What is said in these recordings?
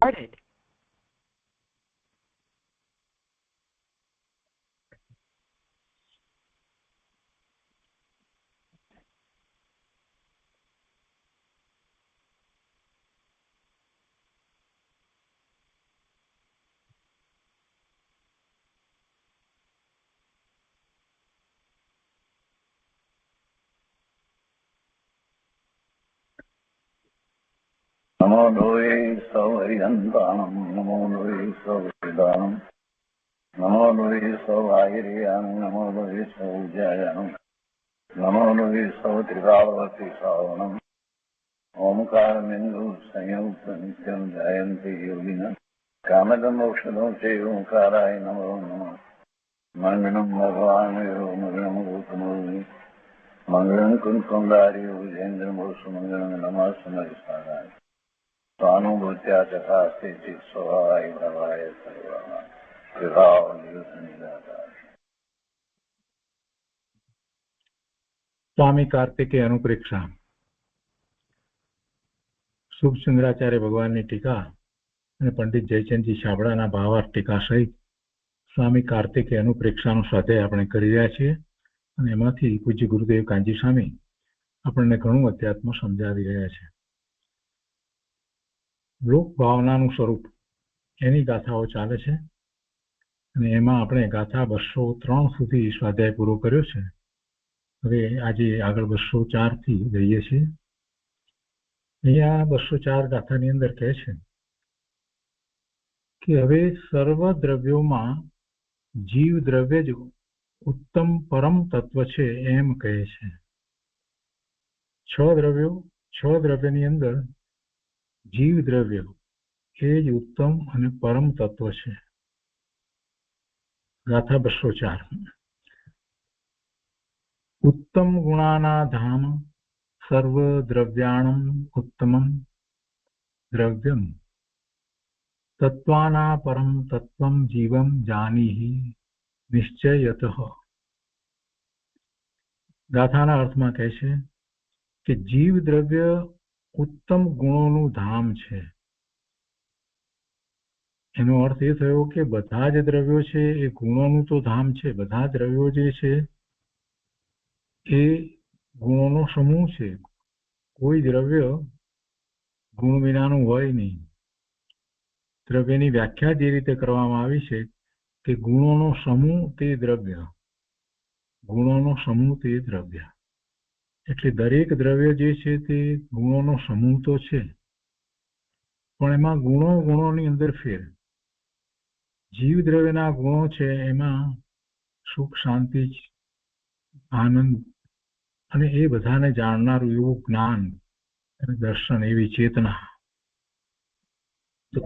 started. नमो लोये सौहरिहन्ताणं नमो लोये सौहृदानं नमो लोये सौभागिर्यानं नमो लोये सौज्यायानं नमो लोये सौत्रिकावती सावनं ओंकारमिन्दु संयुक्त नित्यं ध्यायन्ति योगिनः कामदमोक्षदं चैव ओंकाराय नमो नमः मङ्गलं भगवान् मङ्गलं गौतमोऽस्मि मङ्गलं कुञ्कुण्डार्यो विजेन्द्रमोसुमङ्गलं नमः समयसाराय स्वानुभूत्या चकास्ते चित् स्वभावाय भवाय सर्वः विभावनिदाताय। स्वामी कार्तिकेय अनुप्रेक्षा શુભચંદ્રાચાર્ય ભગવાનની ટીકા અને પંડિત જયચંદજી છાબડાના ભાવાર્થ ટીકા સહિત સ્વામી કાર્તિકેય અનુપ્રેક્ષાનો સ્વાધ્યાય આપણે કરી રહ્યા છીએ અને એમાંથી પૂજ્ય ગુરુદેવ કાંજી સ્વામી આપણને ઘણું અધ્યાત્મ સમજાવી રહ્યા છે. લોક ભાવનાનું સ્વરૂપ એની ગાથાઓ ચાલે છે અને એમાં આપણે ગાથા 203 સુધી સ્વાધ્યાય પૂરો કર્યો છે. હવે આજે આગળ 204 થી જઈએ છીએ. અહીંયા 204 ગાથાની અંદર કહે છે કે હવે સર્વ દ્રવ્યોમાં જીવ દ્રવ્ય જ ઉત્તમ પરમ તત્વ છે એમ કહે છે. છ દ્રવ્યની અંદર જીવ દ્રવ્ય એ જ ઉત્તમ અને પરમ તત્વ છે. ગાથા 204 ઉત્તમ ગુણાના ધામ સર્વ દ્રવ્યાણમ ઉત્તમમ દ્રવ્યમ તત્વાના પરમ તત્વમ જીવમ જાનીહિ નિશ્ચયતઃ. ગાથાના અર્થમાં કહે છે કે જીવ દ્રવ્ય ઉત્તમ ગુણોનું ધામ છે. એનો અર્થ એ થયો કે બધા જ દ્રવ્યો છે એ ગુણોનું તો ધામ છે. બધા દ્રવ્યો જે છે એ ગુણોનો સમૂહ છે. કોઈ દ્રવ્ય ગુણ વિનાનું હોય નહીં. દ્રવ્યની વ્યાખ્યા જે રીતે કરવામાં આવી છે કે ગુણોનો સમૂહ તે દ્રવ્ય, ગુણોનો સમૂહ તે દ્રવ્ય. એટલે દરેક દ્રવ્ય જે છે તે ગુણોનો સમૂહ તો છે, પણ એમાં ગુણોની અંદર ફેર. જીવ દ્રવ્યના ગુણો છે એમાં સુખ, શાંતિ, આનંદ અને એ બધાને જાણનારું એવું જ્ઞાન અને દર્શન, એવી ચેતના, તો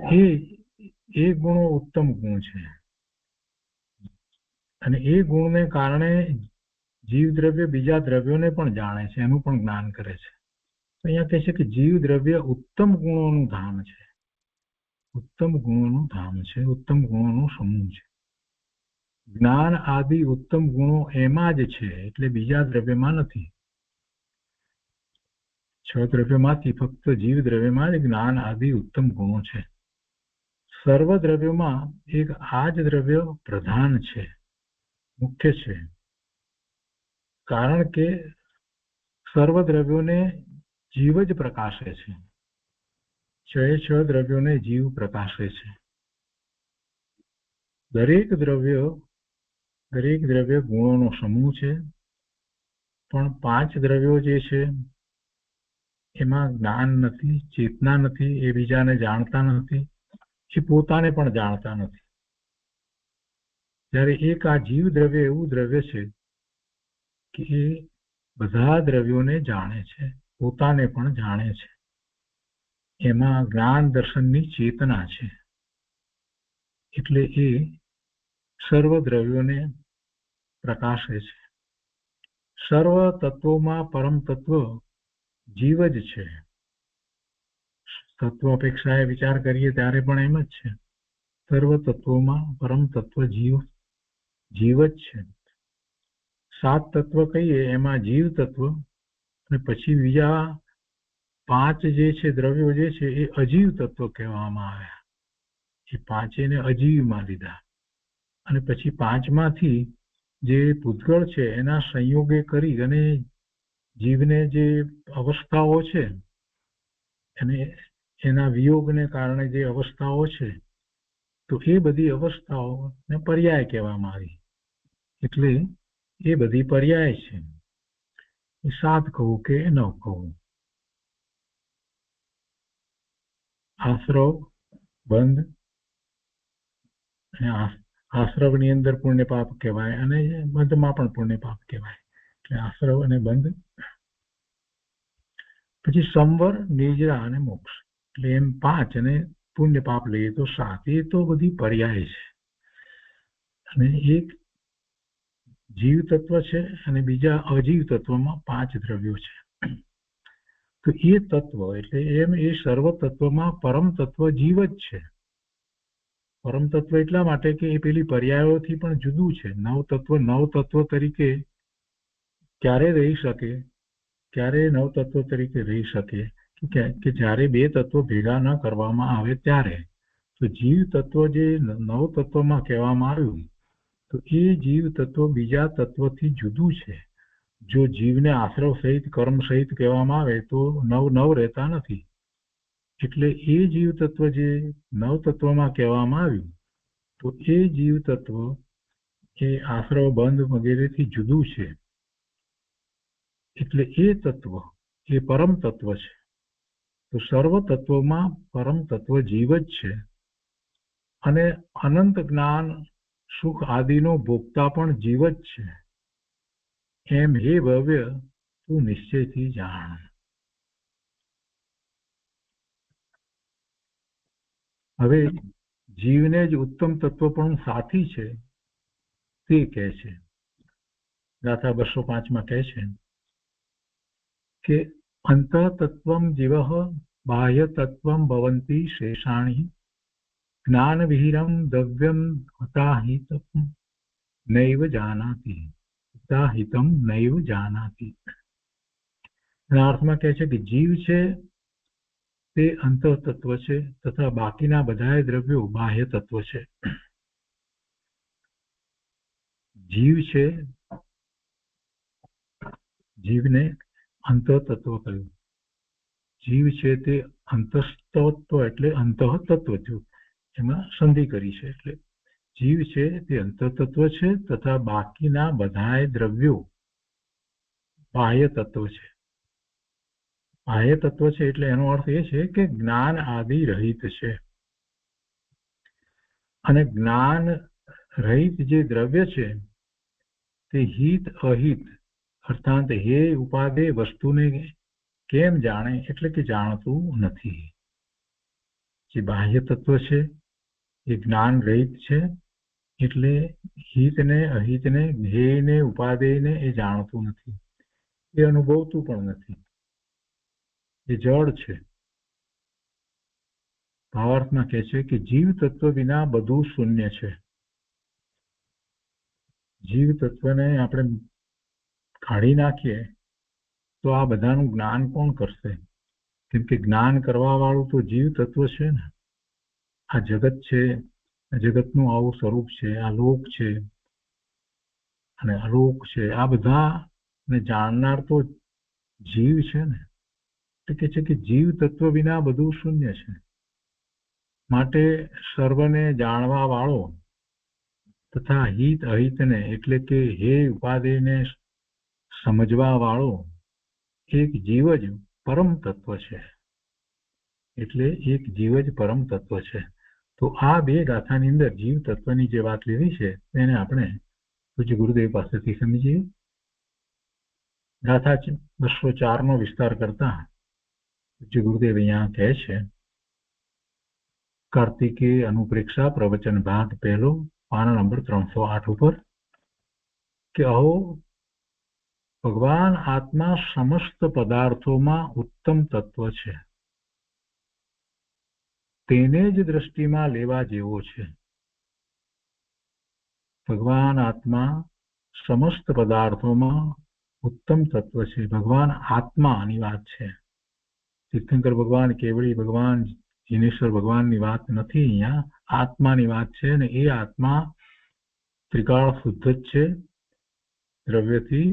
એ ગુણો ઉત્તમ ગુણ છે. અને એ ગુણને કારણે જીવ દ્રવ્ય બીજા દ્રવ્યોને પણ જાણે છે, એનું પણ જ્ઞાન કરે છે. તો અહીંયા કહે છે કે જીવ દ્રવ્ય ઉત્તમ ગુણોનું ધામ છે. ઉત્તમ ગુણોનું ધામ છે, ઉત્તમ ગુણોનો સમૂહ છે. જ્ઞાન આદિ ઉત્તમ ગુણો એમાં જ છે, એટલે બીજા દ્રવ્યમાં નથી. 6 દ્રવ્યમાંથી ફક્ત જીવ દ્રવ્યમાં જ જ્ઞાન આદિ ઉત્તમ ગુણો છે. સર્વ દ્રવ્યોમાં એક આ જ દ્રવ્ય પ્રધાન છે, મુખ્ય છે. કારણ કે સર્વ દ્રવ્યોને જીવ જ પ્રકાશે છે. 6 દ્રવ્યોને જીવ પ્રકાશે છે. દરેક દ્રવ્ય ગુણોનો સમૂહ છે, પણ 5 દ્રવ્યો જે છે એમાં જ્ઞાન નથી, ચેતના નથી, એ બીજાને જાણતા નથી, એ પોતાને પણ જાણતા નથી. જ્યારે એક આ જીવ દ્રવ્ય એવું દ્રવ્ય છે કે એ બધા દ્રવ્યોને જાણે છે, પોતાને પણ જાણે છે. એમાં જ્ઞાન દર્શનની ચેતના છે, એટલે એ સર્વ દ્રવ્યોને પ્રકાશે છે. સર્વ તત્વોમાં પરમ તત્વ જીવ જ છે. તત્વ અપેક્ષાએ વિચાર કરીએ ત્યારે પણ એમ જ છે. સર્વ તત્વોમાં પરમ તત્વ જીવ જ છે. 7 તત્વ કહીએ એમાં જીવ તત્વ, અને પછી બીજા 5 જે છે દ્રવ્યો જે છે એ અજીવ તત્વ કહેવામાં આવ્યા. એ પાંચેને અજીવમાં લીધા અને પછી પાંચમાંથી જે પૂતગળ છે એના સંયોગે કરી અને જીવને જે અવસ્થાઓ છે અને એના વિયોગને કારણે જે અવસ્થાઓ છે તો એ બધી અવસ્થાઓને પર્યાય કહેવામાં આવી. એટલે એ બધી પર્યાય છે. એ 7 કહું કે 9 કહું. આશ્રવ, બંધ, અને આશ્રવની અંદર પુણ્ય પાપ કહેવાય અને બંધમાં પણ પુણ્ય પાપ કહેવાય. એટલે આશ્રવ અને બંધ. પછી સંવર, નિજરા અને મોક્ષ. એટલે એમ 5 અને પુણ્ય પાપ લઈએ તો 7. એ તો બધી પર્યાય છે. અને એક જીવ તત્વ છે અને બીજા અજીવ તત્વમાં 5 દ્રવ્યો છે. તો એ તત્વ એટલે એમ એ સર્વ તત્વમાં પરમ તત્વ જીવ જ છે. પરમ તત્વ એટલા માટે કે એ પેલી પર્યાયોથી પણ જુદું છે. નવ તત્વ તરીકે ક્યારે રહી શકે, ક્યારે નવ તત્વ તરીકે રહી શકે કે જ્યારે 2 તત્વો ભેગા ન કરવામાં આવે ત્યારે. તો જીવ તત્વ જે નવ તત્વમાં કહેવામાં આવ્યું તો એ જીવ તત્વ બીજા તત્વથી જુદું છે. જો જીવને આશ્રવ સહિત કર્મ સહિત કહેવામાં આવે તો નવ રહેતા નથી. એટલે એ જીવ તત્વ જે 9 તત્વમાં કહેવામાં આવ્યું તો એ જીવ તત્વ એ આશ્રવ, બંધ વગેરેથી જુદું છે. એટલે એ તત્વ એ પરમ તત્વ છે. તો સર્વ તત્વમાં પરમ તત્વ જીવ જ છે અને અનંત જ્ઞાન, સુખ આદિનો ભોગતા પણ જીવ જ છે. એમ હે ભવ્ય તું નિશ્ચયથી જાણ. હવે જીવને જ ઉત્તમ તત્વ પણ સાથી છે તે કહે છે. ગાથા 205 કહે છે કે અંતઃ તત્વમ જીવ બાહ્ય તત્વમ ભવંતી શેષાણી જ્ઞાન વિહીરમ દ્રવ્યમ હતાહિતમ નૈવ જાનાતિ. હતાહિતમ નૈવ જાનાતિ. એના અર્થમાં કહે છે કે જીવ છે તે અંતઃ તત્વ છે તથા બાકીના બધા દ્રવ્યો બાહ્ય તત્વ છે. જીવ છે, જીવને અંતઃ તત્વ કહ્યું. જીવ છે તે અંતઃતત્વ એટલે અંતઃ તત્વ થયું. એમાં સંધિ કરી છે. એટલે જીવ છે તે અંતઃ તત્વ છે તથા બાકીના બધા દ્રવ્યો બાહ્ય તત્વ છે. બાહ્ય તત્વ છે એટલે એનો અર્થ એ છે કે જ્ઞાન આદિ રહિત છે. અને જ્ઞાન રહિત જે દ્રવ્ય છે તે હિત અહિત અર્થાત હે ઉપાદે વસ્તુને કેમ જાણે એટલે કે જાણતું નથી. જે બાહ્ય તત્વ છે એ જ્ઞાન રહિત છે એટલે હિતને અહિતને ધ્યેયને ઉપાદેયને એ જાણતું નથી. એ અનુભવતું પણ નથી. એ જડ છે. ભાવાર્થમાં કહે છે કે જીવ તત્વ વિના બધું શૂન્ય છે. જીવ તત્વને આપણે કાઢી નાખીએ તો આ બધાનું જ્ઞાન કોણ કરશે? કેમ કે જ્ઞાન કરવા વાળું તો જીવ તત્વ છે ને. આ જગત છે, જગતનું આવું સ્વરૂપ છે, આ લોક છે અને અલોક છે, આ બધાને જાણનાર તો જીવ છે ને. એટલે કે છે કે જીવ તત્વ વિના બધું શૂન્ય છે. માટે સર્વને જાણવા વાળો તથા હિત અહિતને એટલે કે હે ઉપાદેયને સમજવા વાળો એક જીવ જ પરમ તત્વ છે. એટલે એક જીવ જ પરમ તત્વ છે. તો આ 2 ગાથાની અંદર જીવ તત્વની જે વાત લીધી છે તેને આપણે પૂજ્ય ગુરુદેવ પાસેથી સમજીએ. ગાથા 204 નો વિસ્તાર કરતા પૂજ્ય ગુરુદેવ અહીંયા કહે છે કાર્તિકેય અનુપ્રેક્ષા પ્રવચન ભાગ 1 પાન નંબર 308 ઉપર કે અહો ભગવાન આત્મા સમસ્ત પદાર્થોમાં ઉત્તમ તત્વ છે. તેને જ દ્રષ્ટિમાં લેવા જેવો છે. ભગવાન આત્મા સમસ્ત પદાર્થોમાં ઉત્તમ તત્વ છે. ભગવાન આત્માની વાત છે. તીર્થંકર ભગવાન, કેવળી ભગવાન, જીનેશ્વર ભગવાનની વાત નથી, અહીંયા આત્માની વાત છે, અને એ આત્મા ત્રિકાળ શુદ્ધ જ છે, દ્રવ્યથી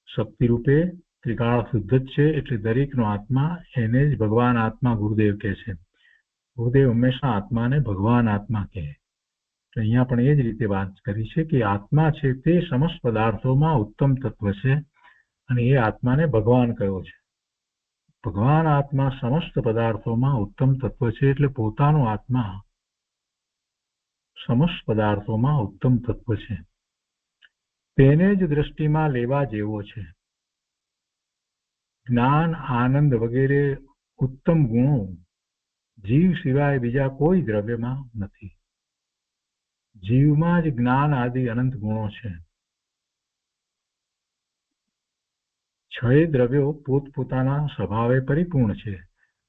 શક્તિ રૂપે ત્રિકાળ શુદ્ધ જ છે. એટલે દરેકનો આત્મા એને જ ભગવાન આત્મા ગુરુદેવ કહે છે. ગુરુદેવ હંમેશા આત્માને ભગવાન આત્મા કહે. અહીંયા પણ એ જ રીતે વાત કરી છે કે આત્મા છે તે સમસ્ત પદાર્થોમાં ઉત્તમ તત્વ છે, અને એ આત્માને ભગવાન કહ્યો છે. ભગવાન આત્મા સમસ્ત પદાર્થોમાં ઉત્તમ તત્વ છે, એટલે પોતાનો આત્મા સમસ્ત પદાર્થોમાં ઉત્તમ તત્વ છે. તેને જ દ્રષ્ટિમાં લેવા જેવો છે. જ્ઞાન, આનંદ વગેરે ઉત્તમ ગુણો જીવ સિવાય બીજા કોઈ દ્રવ્યમાં નથી. જીવમાં જ જ્ઞાન આદિ અનંત ગુણો છે. છ દ્રવ્યો પોતપોતાના સ્વભાવે પરિપૂર્ણ છે.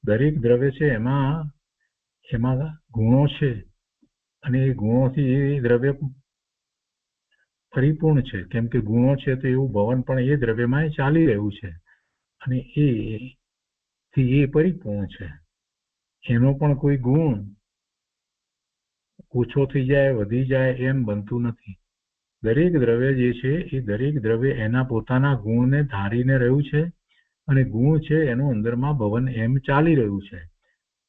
દરેક દ્રવ્ય છે એમાં ગુણો છે, અને એ ગુણોથી એ દ્રવ્ય પરિપૂર્ણ છે. કેમ કે ગુણો છે તો એવું ભવન પણ એ દ્રવ્યમાં ચાલી રહ્યું છે, અને એ પરિપૂર્ણ છે. એનો પણ કોઈ ગુણ ઓછો થઈ જાય, વધી જાય એમ બનતું નથી. દરેક દ્રવ્ય જે છે એ દરેક દ્રવ્ય એના પોતાના ગુણને ધારીને રહ્યું છે, અને ગુણ છે એનું અંદરમાં ભવન એમ ચાલી રહ્યું છે.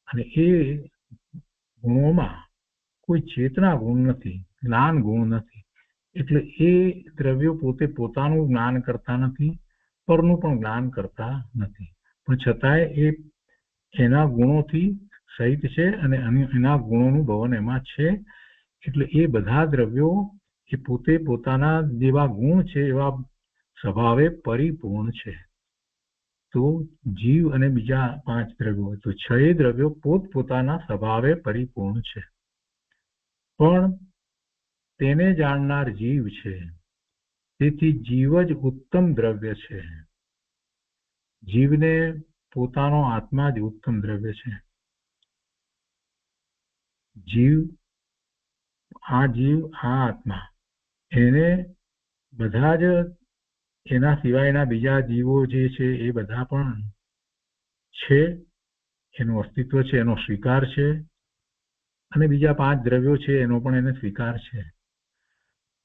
અને એ ગુણોમાં કોઈ ચેતના ગુણ નથી, જ્ઞાન ગુણ નથી. એટલે એ દ્રવ્યો પોતે પોતાનું જ્ઞાન કરતા નથી, પરનું પણ જ્ઞાન કરતા નથી, પણ છતાંય એ એના ગુણોથી સહિત છે, અને એના ગુણોનું ભવન એમાં છે. એટલે એ બધા દ્રવ્યો એ પોતે પોતાના જેવા ગુણ છે એવા સ્વભાવે પરિપૂર્ણ છે. તો જીવ અને બીજા 5 દ્રવ્યો, તો 6 દ્રવ્યો પોતપોતાના સ્વભાવે પરિપૂર્ણ છે, પણ તેને જાણનાર જીવ છે. તેથી જીવ જ ઉત્તમ દ્રવ્ય છે. જીવને પોતાનો આત્મા જ ઉત્તમ દ્રવ્ય છે. આ આત્મા એને બધા જ એના સિવાયના બીજા જીવો જે છે એ બધા પણ છે, એનું અસ્તિત્વ છે, એનો સ્વીકાર છે, અને બીજા 5 દ્રવ્યો છે એનો પણ એને સ્વીકાર છે.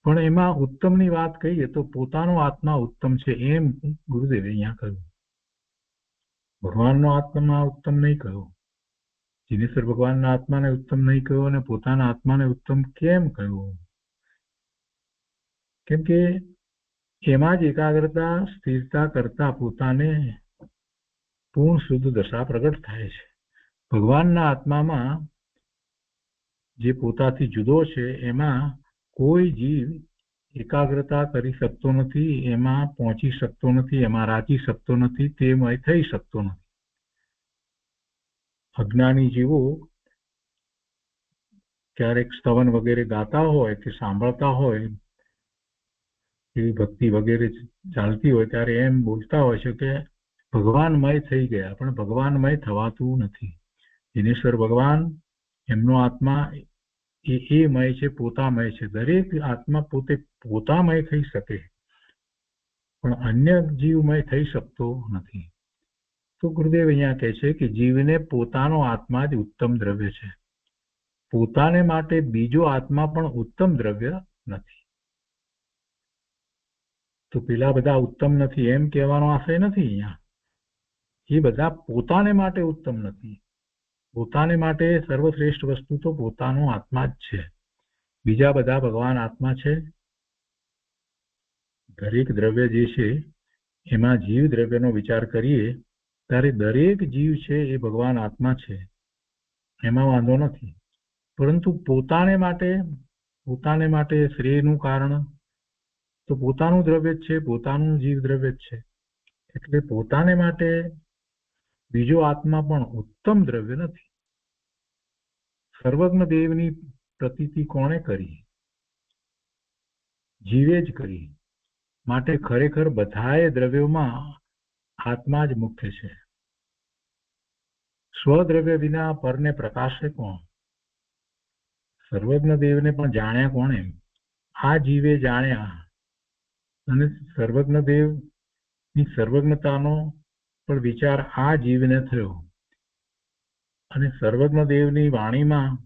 પણ એમાં ઉત્તમની વાત કહીએ તો પોતાનો આત્મા ઉત્તમ છે એમ ગુરુદેવે અહીંયા કહ્યું. ભગવાનનો આત્મા ઉત્તમ નહીં કહ્યું, જીનેશ્વર ભગવાનના આત્માને ઉત્તમ નહીં કહ્યું, અને પોતાના આત્માને ઉત્તમ કેમ કહ્યું? કેમ કે એમાં જ એકાગ્રતા સ્થિરતા કરતા પોતાને પૂર્ણ શુદ્ધ દશા પ્રગટ થાય છે. ભગવાનના આત્મામાં જે પોતાથી જુદો છે એમાં કોઈ જીવ એકાગ્રતા કરી શકતો નથી, એમાં પહોંચી શકતો નથી, એમાં રાચી શકતો નથી, તેમય થઈ શકતો નથી. અજ્ઞાની જીવો ક્યારેક સ્તવન વગેરે ગાતા હોય કે સાંભળતા હોય, એવી ભક્તિ વગેરે ચાલતી હોય ત્યારે એમ બોલતા હોય છે કે ભગવાનમય થઈ ગયા, પણ ભગવાનમય થવાતું નથી. જીનેશ્વર ભગવાન એમનો આત્મા એ મય છે, પોતામય છે. દરેક આત્મા પોતે પોતામય થઈ શકે, પણ અન્ય જીવમય થઈ શકતો નથી. તો ગુરુદેવ અહીંયા કહે છે કે જીવને પોતાનો આત્મા જ ઉત્તમ દ્રવ્ય છે. પોતાને માટે બીજો આત્મા પણ ઉત્તમ દ્રવ્ય નથી. તો પેલા બધા ઉત્તમ નથી એમ કહેવાનો આશય નથી અહીંયા. એ બધા પોતાને માટે ઉત્તમ નથી. પોતાને માટે સર્વશ્રેષ્ઠ વસ્તુ તો પોતાનો આત્મા જ છે. બીજા બધા ભગવાન આત્મા છે. દરેક દ્રવ્ય જે છે એમાં જીવ દ્રવ્યનો વિચાર કરીએ ત્યારે દરેક જીવ છે એ ભગવાન આત્મા છે, એમાં વાંધો નથી. પરંતુ પોતાને માટે શ્રેયનું કારણ તો પોતાનું દ્રવ્ય જ છે, પોતાનું જીવ દ્રવ્ય જ છે. એટલે પોતાને માટે બીજો આત્મા પણ ઉત્તમ દ્રવ્ય નથી. સર્વજ્ઞ દેવની પ્રતીતિ કોણે કરી? જીવે જ કરી. માટે ખરેખર બધાએ દ્રવ્યોમાં આત્મા જ મુખ્ય છે. સ્વદ્રવ્ય વિના પરને પ્રકાશે કોણ? સર્વજ્ઞ દેવને પણ જાણ્યા કોણે? આ જીવે જાણ્યા, અને સર્વજ્ઞ દેવની સર્વજ્ઞતાનો પણ વિચાર આ જીવને થયો, અને સર્વજ્ઞ દેવની વાણીમાં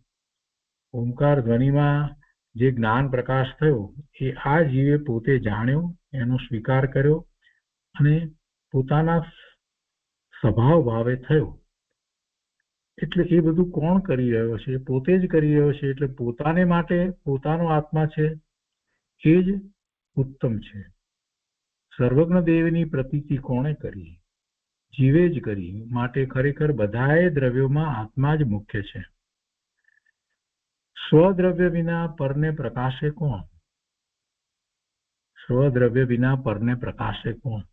ઓમકાર ધ્વનિમાં જે જ્ઞાન પ્રકાશ થયો એ આ જીવે પોતે જાણ્યો, એનો સ્વીકાર કર્યો અને પોતાના સ્વભાવ ભાવે થયો. એટલે એ બધું કોણ કરી રહ્યો છે? પોતે જ કરી રહ્યો છે. એટલે પોતાને માટે પોતાનો આત્મા છે એ જ ઉત્તમ છે. સર્વજ્ઞ દેવની પ્રતીતિ કોણે કરી? જીવે જ કરી. માટે ખરેખર બધાએ દ્રવ્યોમાં આત્મા જ મુખ્ય છે. સ્વદ્રવ્ય વિના પરને પ્રકાશે કોણ? સ્વદ્રવ્ય વિના પરને પ્રકાશે કોણ?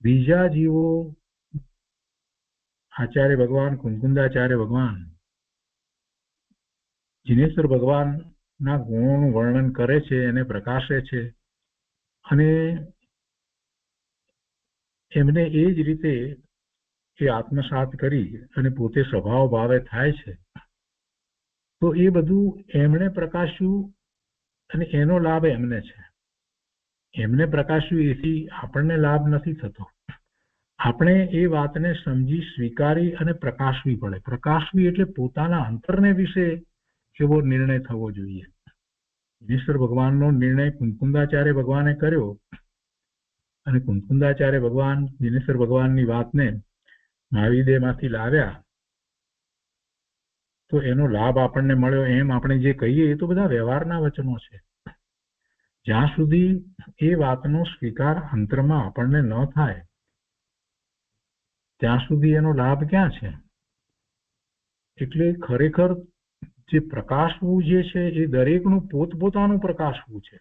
બીજા જીવો આચાર્ય ભગવાન, કુંકુંદાચાર્ય ભગવાન, જિનેશ્વર ભગવાનના ગુણોનું વર્ણન કરે છે, એને પ્રકાશે છે અને એમને એ જ રીતે એ આત્મસાત કરી અને પોતે સ્વભાવ ભાવે થાય છે. તો એ બધું એમણે પ્રકાશ્યું અને એનો લાભ એમને છે. એમને પ્રકાશ્યું એથી આપણને લાભ નથી થતો. આપણે એ વાતને સમજી સ્વીકારી અને પ્રકાશવી પડે. પ્રકાશવી એટલે પોતાના અંતરને વિશે એવો નિર્ણય થવો જોઈએ. ઈશ્વર ભગવાનનો નિર્ણય કુંકુંદાચાર્ય ભગવાને કર્યો અને કુંકુંદાચાર્ય ભગવાન દિનેશ્વર ભગવાનની વાતને મહાવીદેમાંથી લાવ્યા તો એનો લાભ આપણને મળ્યો એમ આપણે જે કહીએ એ તો બધા વ્યવહારના વચનો છે. જ્યાં સુધી એ વાતનો સ્વીકાર અંતરમાં આપણને ન થાય ત્યાં સુધી એનો લાભ ક્યાં છે? એટલે ખરેખર જે પ્રકાશવું જે છે એ દરેકનું પોતપોતાનું પ્રકાશવું છે.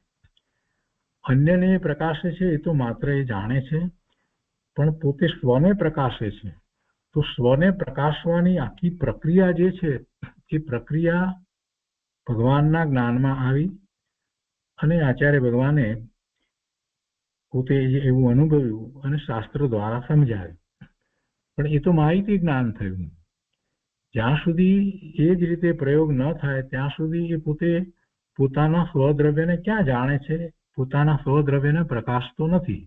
અન્યને પ્રકાશે છે એ તો માત્ર એ જાણે છે, પણ પોતે સ્વને પ્રકાશે છે. તો સ્વને પ્રકાશવાની આખી પ્રક્રિયા જે છે એ પ્રક્રિયા ભગવાનના જ્ઞાનમાં આવી અને આચાર્ય ભગવાને પોતે એવું અનુભવ્યું અને શાસ્ત્ર દ્વારા સમજાવ્યું. પણ એ તો માહિતી જ્ઞાન થયું. જ્યાં સુધી એ જ રીતે પ્રયોગ ન થાય ત્યાં સુધી એ પોતે પોતાના સ્વદ્રવ્યને ક્યાં જાણે છે? પોતાના સ્વદ્રવ્યને પ્રકાશતો નથી.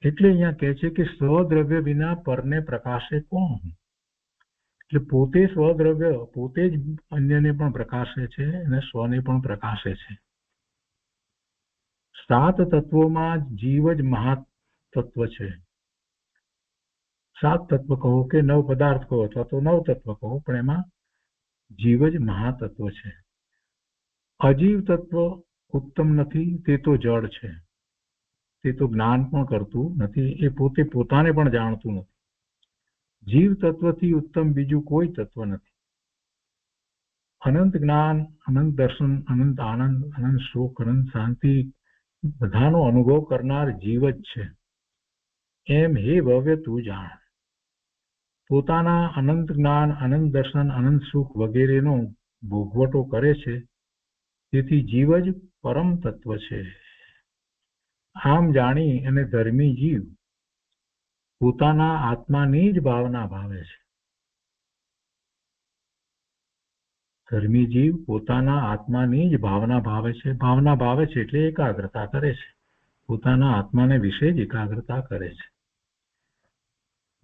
એટલે અહીંયા કહે છે કે સ્વદ્રવ્ય વિના પરને પ્રકાશે કોણ? એટલે પોતે સ્વદ્રવ્ય પોતે જ અન્યને પણ પ્રકાશે છે અને સ્વને પણ પ્રકાશે છે. 7 તત્વોમાં જીવ જ મહાતત્વ છે. 7 તત્વ કહો કે 9 પદાર્થ કહો અથવા તો 9 તત્વ કહો, પણ એમાં જીવ જ મહાતત્વ છે. અજીવ તત્વ ઉત્તમ નથી, તે તો જડ છે. તે તો જ્ઞાન પણ કરતું નથી, એ પોતે પોતાને પણ જાણતું નથી. જીવ તત્વથી ઉત્તમ બીજું કોઈ તત્વ નથી. અનંત જ્ઞાન, અનંત દર્શન, અનંત આનંદ, અનંત સુખ, અનંત શાંતિ બધાનો અનુભવ કરનાર જીવ જ છે. એમ હે ભવ્ય તું જાણ. પોતાના અનંત જ્ઞાન, અનંત દર્શન, અનંત સુખ વગેરેનો ભોગવટો કરે છે. તેથી જીવ જ પરમ તત્વ છે. આમ જાણી અને ધર્મી જીવ પોતાના આત્માની જ ભાવના ભાવે છે. ધર્મી જીવ પોતાના આત્માની જ ભાવના ભાવે છે. ભાવના ભાવે છે એટલે એકાગ્રતા કરે છે. પોતાના આત્માને વિશે જ એકાગ્રતા કરે છે.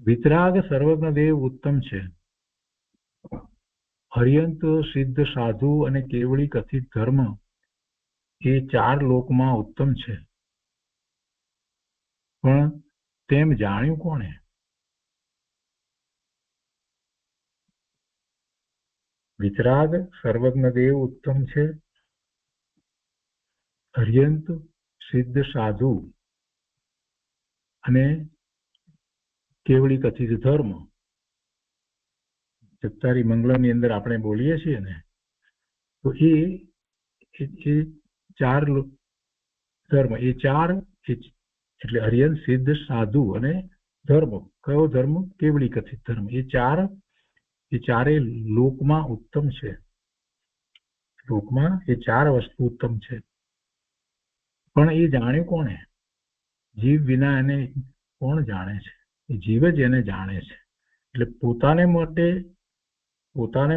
વિતરાગ સર્વજ્ઞ દેવ ઉત્તમ છે. હરિયંત, સિદ્ધ, સાધુ અને કેવળી કથિત ધર્મ એ 4 લોકમાં ઉત્તમ છે. પણ તેમ જાણ્યું કોણે? વિતરાગ સર્વજ્ઞ દેવ ઉત્તમ છે. હરિયંત, સિદ્ધ, સાધુ અને કેવળી કથિત ધર્મ. સત્તારી મંગળની અંદર આપણે બોલીએ છીએ ને, તો એ 4 ધર્મ, એ 4 એટલે હરિયંત, સિદ્ધ, સાધુ અને ધર્મ. કયો ધર્મ? કેવળી કથિત ધર્મ. એ 4 લોકમાં ઉત્તમ છે. લોકમાં એ 4 વસ્તુ ઉત્તમ છે. પણ એ જાણ્યું કોણે? જીવ વિના એને કોણ જાણે છે? એ જીવ જ એને જાણે છે. એટલે પોતાને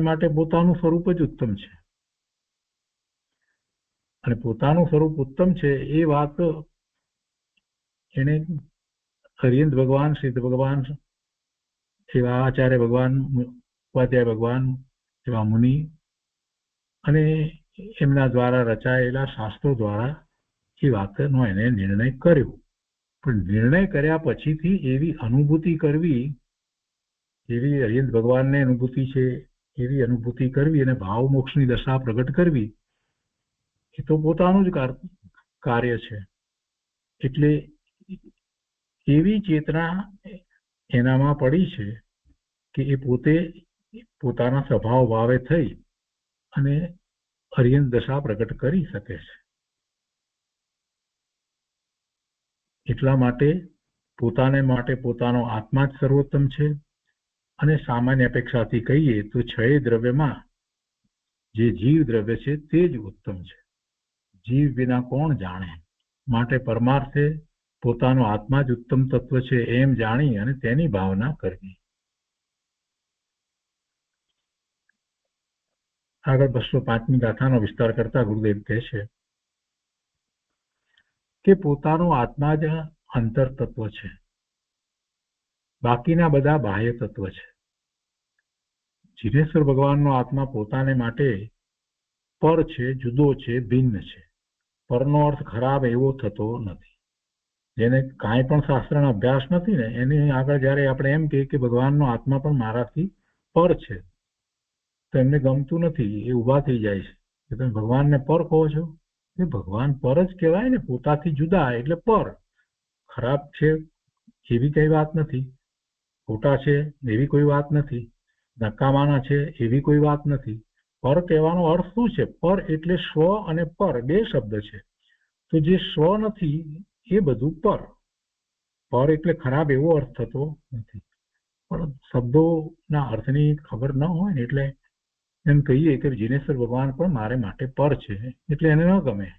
માટે પોતાનું સ્વરૂપ જ ઉત્તમ છે. અને પોતાનું સ્વરૂપ ઉત્તમ છે એ વાત એને હરિયંત ભગવાન, સિદ્ધ ભગવાન એવા આચાર્ય ભગવાન, ઉપાધ્યાય ભગવાન, એવા મુનિ અને એમના દ્વારા રચાયેલા શાસ્ત્રો દ્વારા એ વાતનો એને નિર્ણય કર્યો. પણ નિર્ણય કર્યા પછીથી એવી અનુભૂતિ કરવી, એવી અરિહંત ભગવાનને અનુભૂતિ છે, એવી અનુભૂતિ કરવી અને ભાવ મોક્ષની દશા પ્રગટ કરવી, એ તો પોતાનું જ કાર્ય છે. એટલે એવી ચેતના એનામાં પડી છે કે એ પોતે પોતાના સ્વભાવ ભાવે થઈ અને અરિહંત દશા પ્રગટ કરી શકે છે. એટલા માટે પોતાને માટે પોતાનો આત્મા જ સર્વોત્તમ છે. અને સામાન્ય અપેક્ષાથી કહીએ તો 6 દ્રવ્યમાં જે જીવ દ્રવ્ય છે તે જ ઉત્તમ છે. જીવ વિના કોણ જાણે? માટે પરમાર્થે પોતાનો આત્મા જ ઉત્તમ તત્વ છે એમ જાણી અને તેની ભાવના કરવી. આગળ 205મી ગાથાનો વિસ્તાર કરતા ગુરુદેવ કહે છે કે પોતાનો આત્મા જ અંતર તત્વ છે, બાકીના બધા બાહ્ય તત્વ છે. જીનેશ્વર ભગવાનનો આત્મા પોતાને માટે પર છે, જુદો છે, ભિન્ન છે. પરનો અર્થ ખરાબ એવો થતો નથી. જેને કાંઈ પણ શાસ્ત્રનો અભ્યાસ નથી ને એની આગળ જયારે આપણે એમ કહીએ કે ભગવાનનો આત્મા પણ મારાથી પર છે, તો એમને ગમતું નથી. એ ઊભા થઈ જાય છે કે તમે ભગવાનને પર કહો છો. એ ભગવાન પર જ કહેવાય ને, પોતાથી જુદા એટલે પર. ખરાબ છે એવી કઈ વાત નથી, ખોટા છે એવી કોઈ વાત નથી, નકામાના છે એવી કોઈ વાત નથી. પર કહેવાનો અર્થ શું છે? પર એટલે સ્વ અને પર બે શબ્દ છે. તો જે સ્વ નથી એ બધું પર. પર એટલે ખરાબ એવો અર્થ થતો નથી. પણ શબ્દોના અર્થની ખબર ન હોય ને એટલે એમ કહીએ કે જીનેશ્વર ભગવાન પણ મારે માટે પર છે, એટલે એને ન ગમે.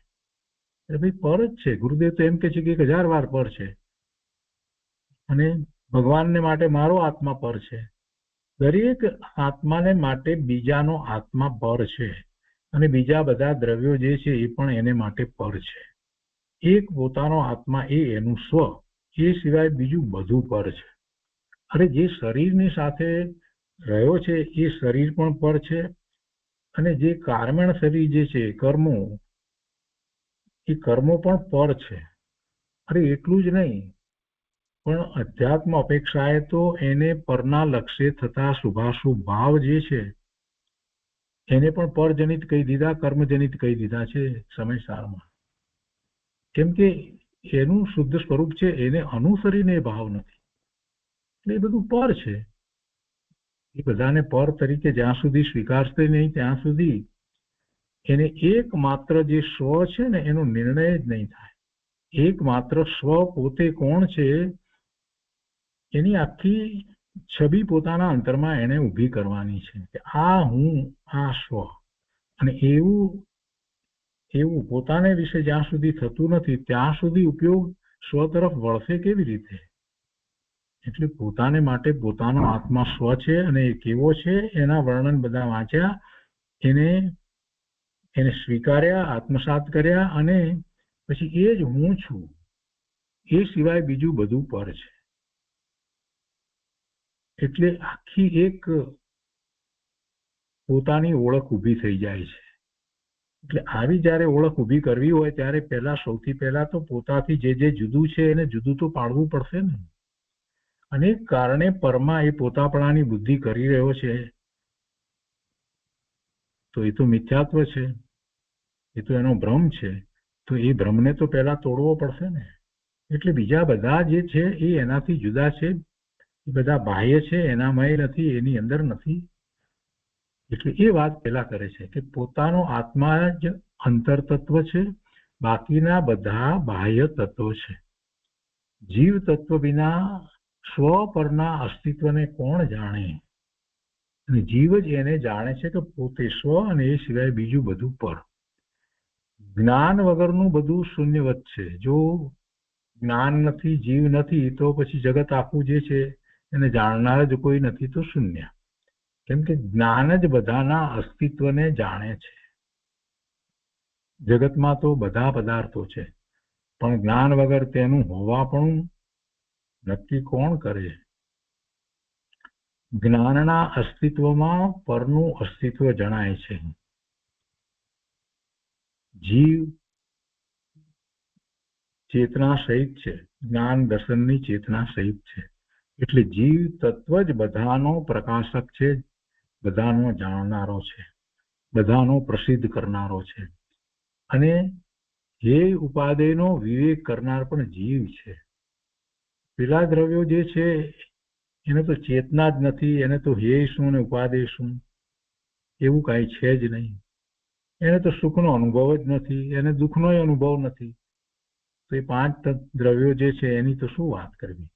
એટલે ભાઈ પર જ છે. ગુરુદેવ તો એમ કે છે કે 1000 વાર પર છે. અને ભગવાનને માટે મારો આત્મા પર છે. દરેક આત્માને માટે બીજાનો આત્મા પર છે અને બીજા બધા દ્રવ્યો જે છે એ પણ એને માટે પર છે. એક પોતાનો આત્મા એ એનું સ્વ, એ સિવાય બીજું બધું પર છે. અરે જે શરીરની સાથે રહ્યો છે એ શરીર પણ પર છે અને જે કારમણ શરીર જે છે કર્મો, એ કર્મો પણ પર છે. અરે એટલું જ નહીં, પણ અધ્યાત્મ અપેક્ષાએ તો એને પરના લક્ષ્ય થતા શુભાશુભ ભાવ જે છે એને પણ પરજનિત કહી દીધા, કર્મજનિત કહી દીધા છે સમયસારમાં. કેમ કે એનું શુદ્ધ સ્વરૂપ છે, એને અનુસરીને ભાવ નથી. એટલે એ બધું પર છે. એ બધાને પર તરીકે જ્યાં સુધી સ્વીકારશે નહીં ત્યાં સુધી એને એકમાત્ર જે સ્વ છે ને એનો નિર્ણય જ નહીં થાય. એકમાત્ર સ્વ પોતે કોણ છે એની આખી છબી પોતાના અંતરમાં એને ઊભી કરવાની છે કે આ હું, આ સ્વ. અને એવું પોતાને વિશે જ્યાં સુધી થતું નથી ત્યાં સુધી ઉપયોગ સ્વ તરફ વળશે કેવી રીતે? એટલે પોતાને માટે પોતાનો આત્મા સ્વ છે અને એ કેવો છે એના વર્ણન બધા વાંચ્યા, એને સ્વીકાર્યા, આત્મસાત કર્યા અને પછી એ જ હું છું, એ સિવાય બીજું બધું પર છે. એટલે આખી એક પોતાની ઓળખ ઊભી થઈ જાય છે. એટલે આવી જ્યારે ઓળખ ઊભી કરવી હોય ત્યારે સૌથી પહેલા તો પોતાથી જે જુદું છે એને જુદું તો પાડવું પડશે ને. અને કારણે પરમાં એ પોતાપણાની બુદ્ધિ કરી રહ્યો છે તો એ તો મિથ્યાત્વ છે, એ તો એનો ભ્રમ છે. તો એ ભ્રમને તો પહેલા તોડવો પડશે ને. એટલે બીજા બધા જે છે એ એનાથી જુદા છે, એ બધા બાહ્ય છે, એનામય નથી, એની અંદર નથી. એટલે એ વાત પેલા કરે છે કે પોતાનો આત્મા જ અંતર તત્વ છે, બાકીના બધા બાહ્ય તત્વો છે. જીવ તત્વ વિના સ્વ પરના અસ્તિત્વને કોણ જાણે? અને જીવ જ એને જાણે છે કે પોતે સ્વ અને એ સિવાય બીજું બધું પર. જ્ઞાન વગરનું બધું શૂન્યવત છે. જો જ્ઞાન નથી, જીવ નથી, તો પછી જગત આખું જે છે એને જાણનાર જ કોઈ નથી તો શૂન્ય. કેમ કે જ્ઞાન જ બધાના અસ્તિત્વને જાણે છે. જગતમાં તો બધા પદાર્થો છે પણ જ્ઞાન વગર તેનું હોવા પણ નક્કી કોણ કરે? જ્ઞાનના અસ્તિત્વમાં પરનું અસ્તિત્વ જણાય છે. જીવ ચેતના સહિત છે, જ્ઞાન દર્શનની ચેતના સહિત છે. એટલે જીવ તત્વ જ બધાનો પ્રકાશક છે, બધાનો જાણનારો છે, બધાનો પ્રસિદ્ધ કરનારો છે. અને એ ઉપાદેયનો વિવેક કરનાર પણ જીવ છે. પેલા દ્રવ્યો જે છે એને તો ચેતના જ નથી, એને તો હે શું ને ઉપાદેય શું એવું કાંઈ છે જ નહીં. એને તો સુખનો અનુભવ જ નથી, એને દુઃખનો અનુભવ નથી. તો એ પાંચ દ્રવ્યો જે છે એની તો શું વાત કરવી.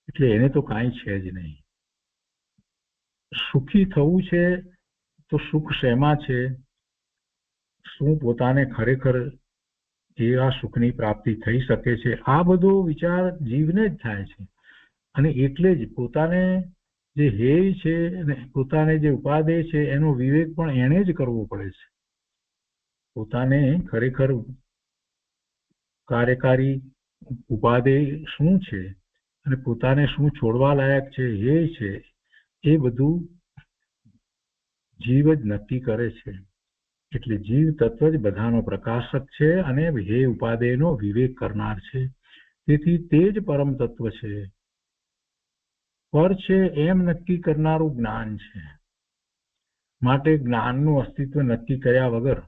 એટલે એને તો કાંઈ છે જ નહીં. સુખી થવું છે તો સુખ શેમાં છે, શું પોતાને ખરેખર એવા સુખની પ્રાપ્તિ થઈ શકે છે, આ બધો વિચાર જીવને જ થાય છે. અને એટલે જ પોતાને જે હેય છે અને પોતાને જે ઉપાદેય છે એનો વિવેક પણ એણે જ કરવો પડે છે. પોતાને ખરેખર કાર્યકારી ઉપાદેય શું છે અને પોતાને શું છોડવા લાયક છે, હેય છે, એ બધું જીવ જ નક્કી કરે છે. એટલે જીવ તત્વ જ બધાનો પ્રકાશક છે અને હે ઉપાદેયનો વિવેક કરનાર છે. તેથી તે જ પરમ તત્વ છે. પર છે એમ નક્કી કરનારું જ્ઞાન છે. માટે જ્ઞાનનું અસ્તિત્વ નક્કી કર્યા વગર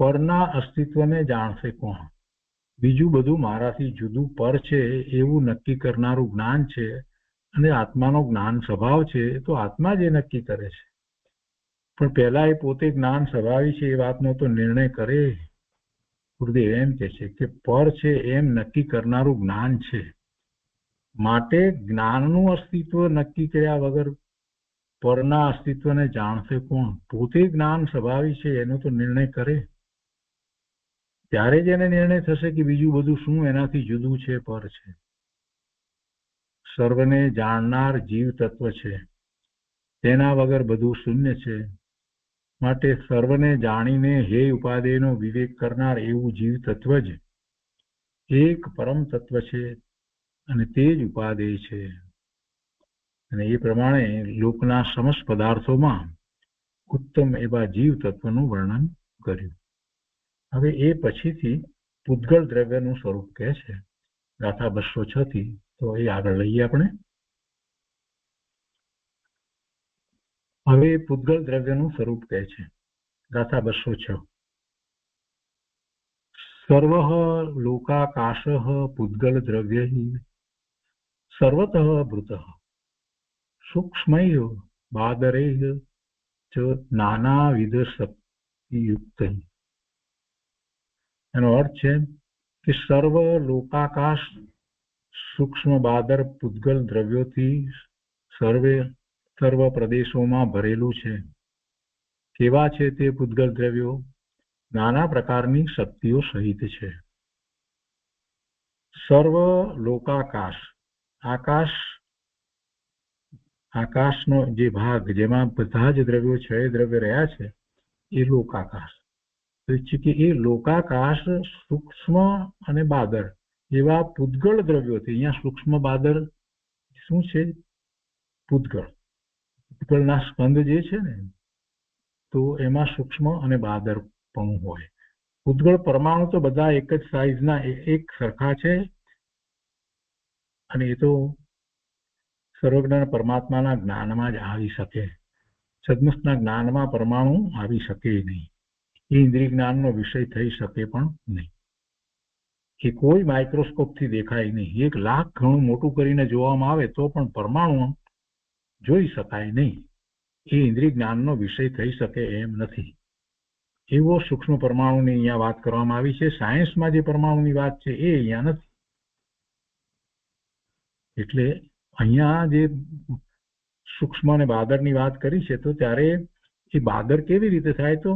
પરના અસ્તિત્વને જાણશે કોણ. બીજું બધું મારાથી જુદું પર છે એવું નક્કી કરનારું જ્ઞાન છે. અને આત્માનો જ્ઞાન સ્વભાવ છે તો આત્મા જ એ નક્કી કરે છે. પણ પહેલા એ પોતે જ્ઞાન સ્વભાવી છે એ વાતનો તો નિર્ણય કરે. ગુરુદેવ એમ કે છે કે પર છે એમ નક્કી કરનારું જ્ઞાન છે. માટે જ્ઞાનનું અસ્તિત્વ નક્કી કર્યા વગર પરના અસ્તિત્વને જાણશે કોણ. પોતે જ્ઞાન સ્વભાવી છે એનો તો નિર્ણય કરે. ત્યારે જ એને નિર્ણય થશે કે બીજું બધું શું એનાથી જુદું છે, પર છે. સર્વને જાણનાર જીવ તત્વ છે, તેના વગર બધું શૂન્ય છે. માટે સર્વને જાણીને હે ઉપાદેયનો વિવેક કરનાર એવું જીવ તત્વ જ એક પરમ તત્વ છે અને તે જ ઉપાદેય છે. અને એ પ્રમાણે લોકના સમસ્ત પદાર્થોમાં ઉત્તમ એવા જીવ તત્વનું વર્ણન કર્યું. હવે એ પછીથી પૂતગળ દ્રવ્યનું સ્વરૂપ કહે છે, ગાથા 206 થી. તો એ આગળ લઈએ આપણે. હવે પૂતગળ દ્રવ્યનું સ્વરૂપ કહે છે, ગાથા 206. સર્વ લોકાકાશ પૂતગળ દ્રવ્ય સર્વતઃ ભૃત સૂક્ષ્મૈ બાદરૈ ચ નાનાવિધ શક્તિયુક્ત. એનો અર્થ છે કે સર્વ લોકાકાશ સૂક્ષ્મ બાદર પૂતગલ દ્રવ્યોથી સર્વ પ્રદેશોમાં ભરેલું છે. કેવા છે તે પૂતગલ દ્રવ્યો? નાના પ્રકારની શક્તિઓ સહિત છે. સર્વ લોકાકાશ, આકાશનો જે ભાગ જેમાં બધા જ દ્રવ્યો છે, દ્રવ્ય રહ્યા છે, એ લોકાકાશ. કે એ લોકાકાશ સૂક્ષ્મ અને બાદર એવા પૂતગળ દ્રવ્યોથી, અહીંયા સૂક્ષ્મ બાદર શું છે? પૂતગળ. પૂતગળના સ્કંદ જે છે ને, તો એમાં સૂક્ષ્મ અને બાદર પણ હોય. પૂતગળ પરમાણુ તો બધા એક જ સાઈઝના, એક સરખા છે. અને એ તો સર્વજ્ઞ પરમાત્માના જ્ઞાનમાં જ આવી શકે. સદમસ્તના જ્ઞાનમાં પરમાણુ આવી શકે નહીં. એ ઇન્દ્રિય જ્ઞાનનો વિષય થઈ શકે પણ નહીં. એ કોઈ માઇક્રોસ્કોપથી દેખાય નહીં. 1 લાખ ઘણું મોટું કરીને જોવામાં આવે તો પણ પરમાણુ જોઈ શકાય નહીં. એ ઇન્દ્રિય જ્ઞાનનો વિષય થઈ શકે એમ નથી. એવો સૂક્ષ્મ પરમાણુની અહીંયા વાત કરવામાં આવી છે. સાયન્સમાં જે પરમાણુની વાત છે એ અહીંયા નથી. એટલે અહીંયા જે સૂક્ષ્મ અને બાદરની વાત કરી છે, તો ત્યારે એ બાદર કેવી રીતે થાય? તો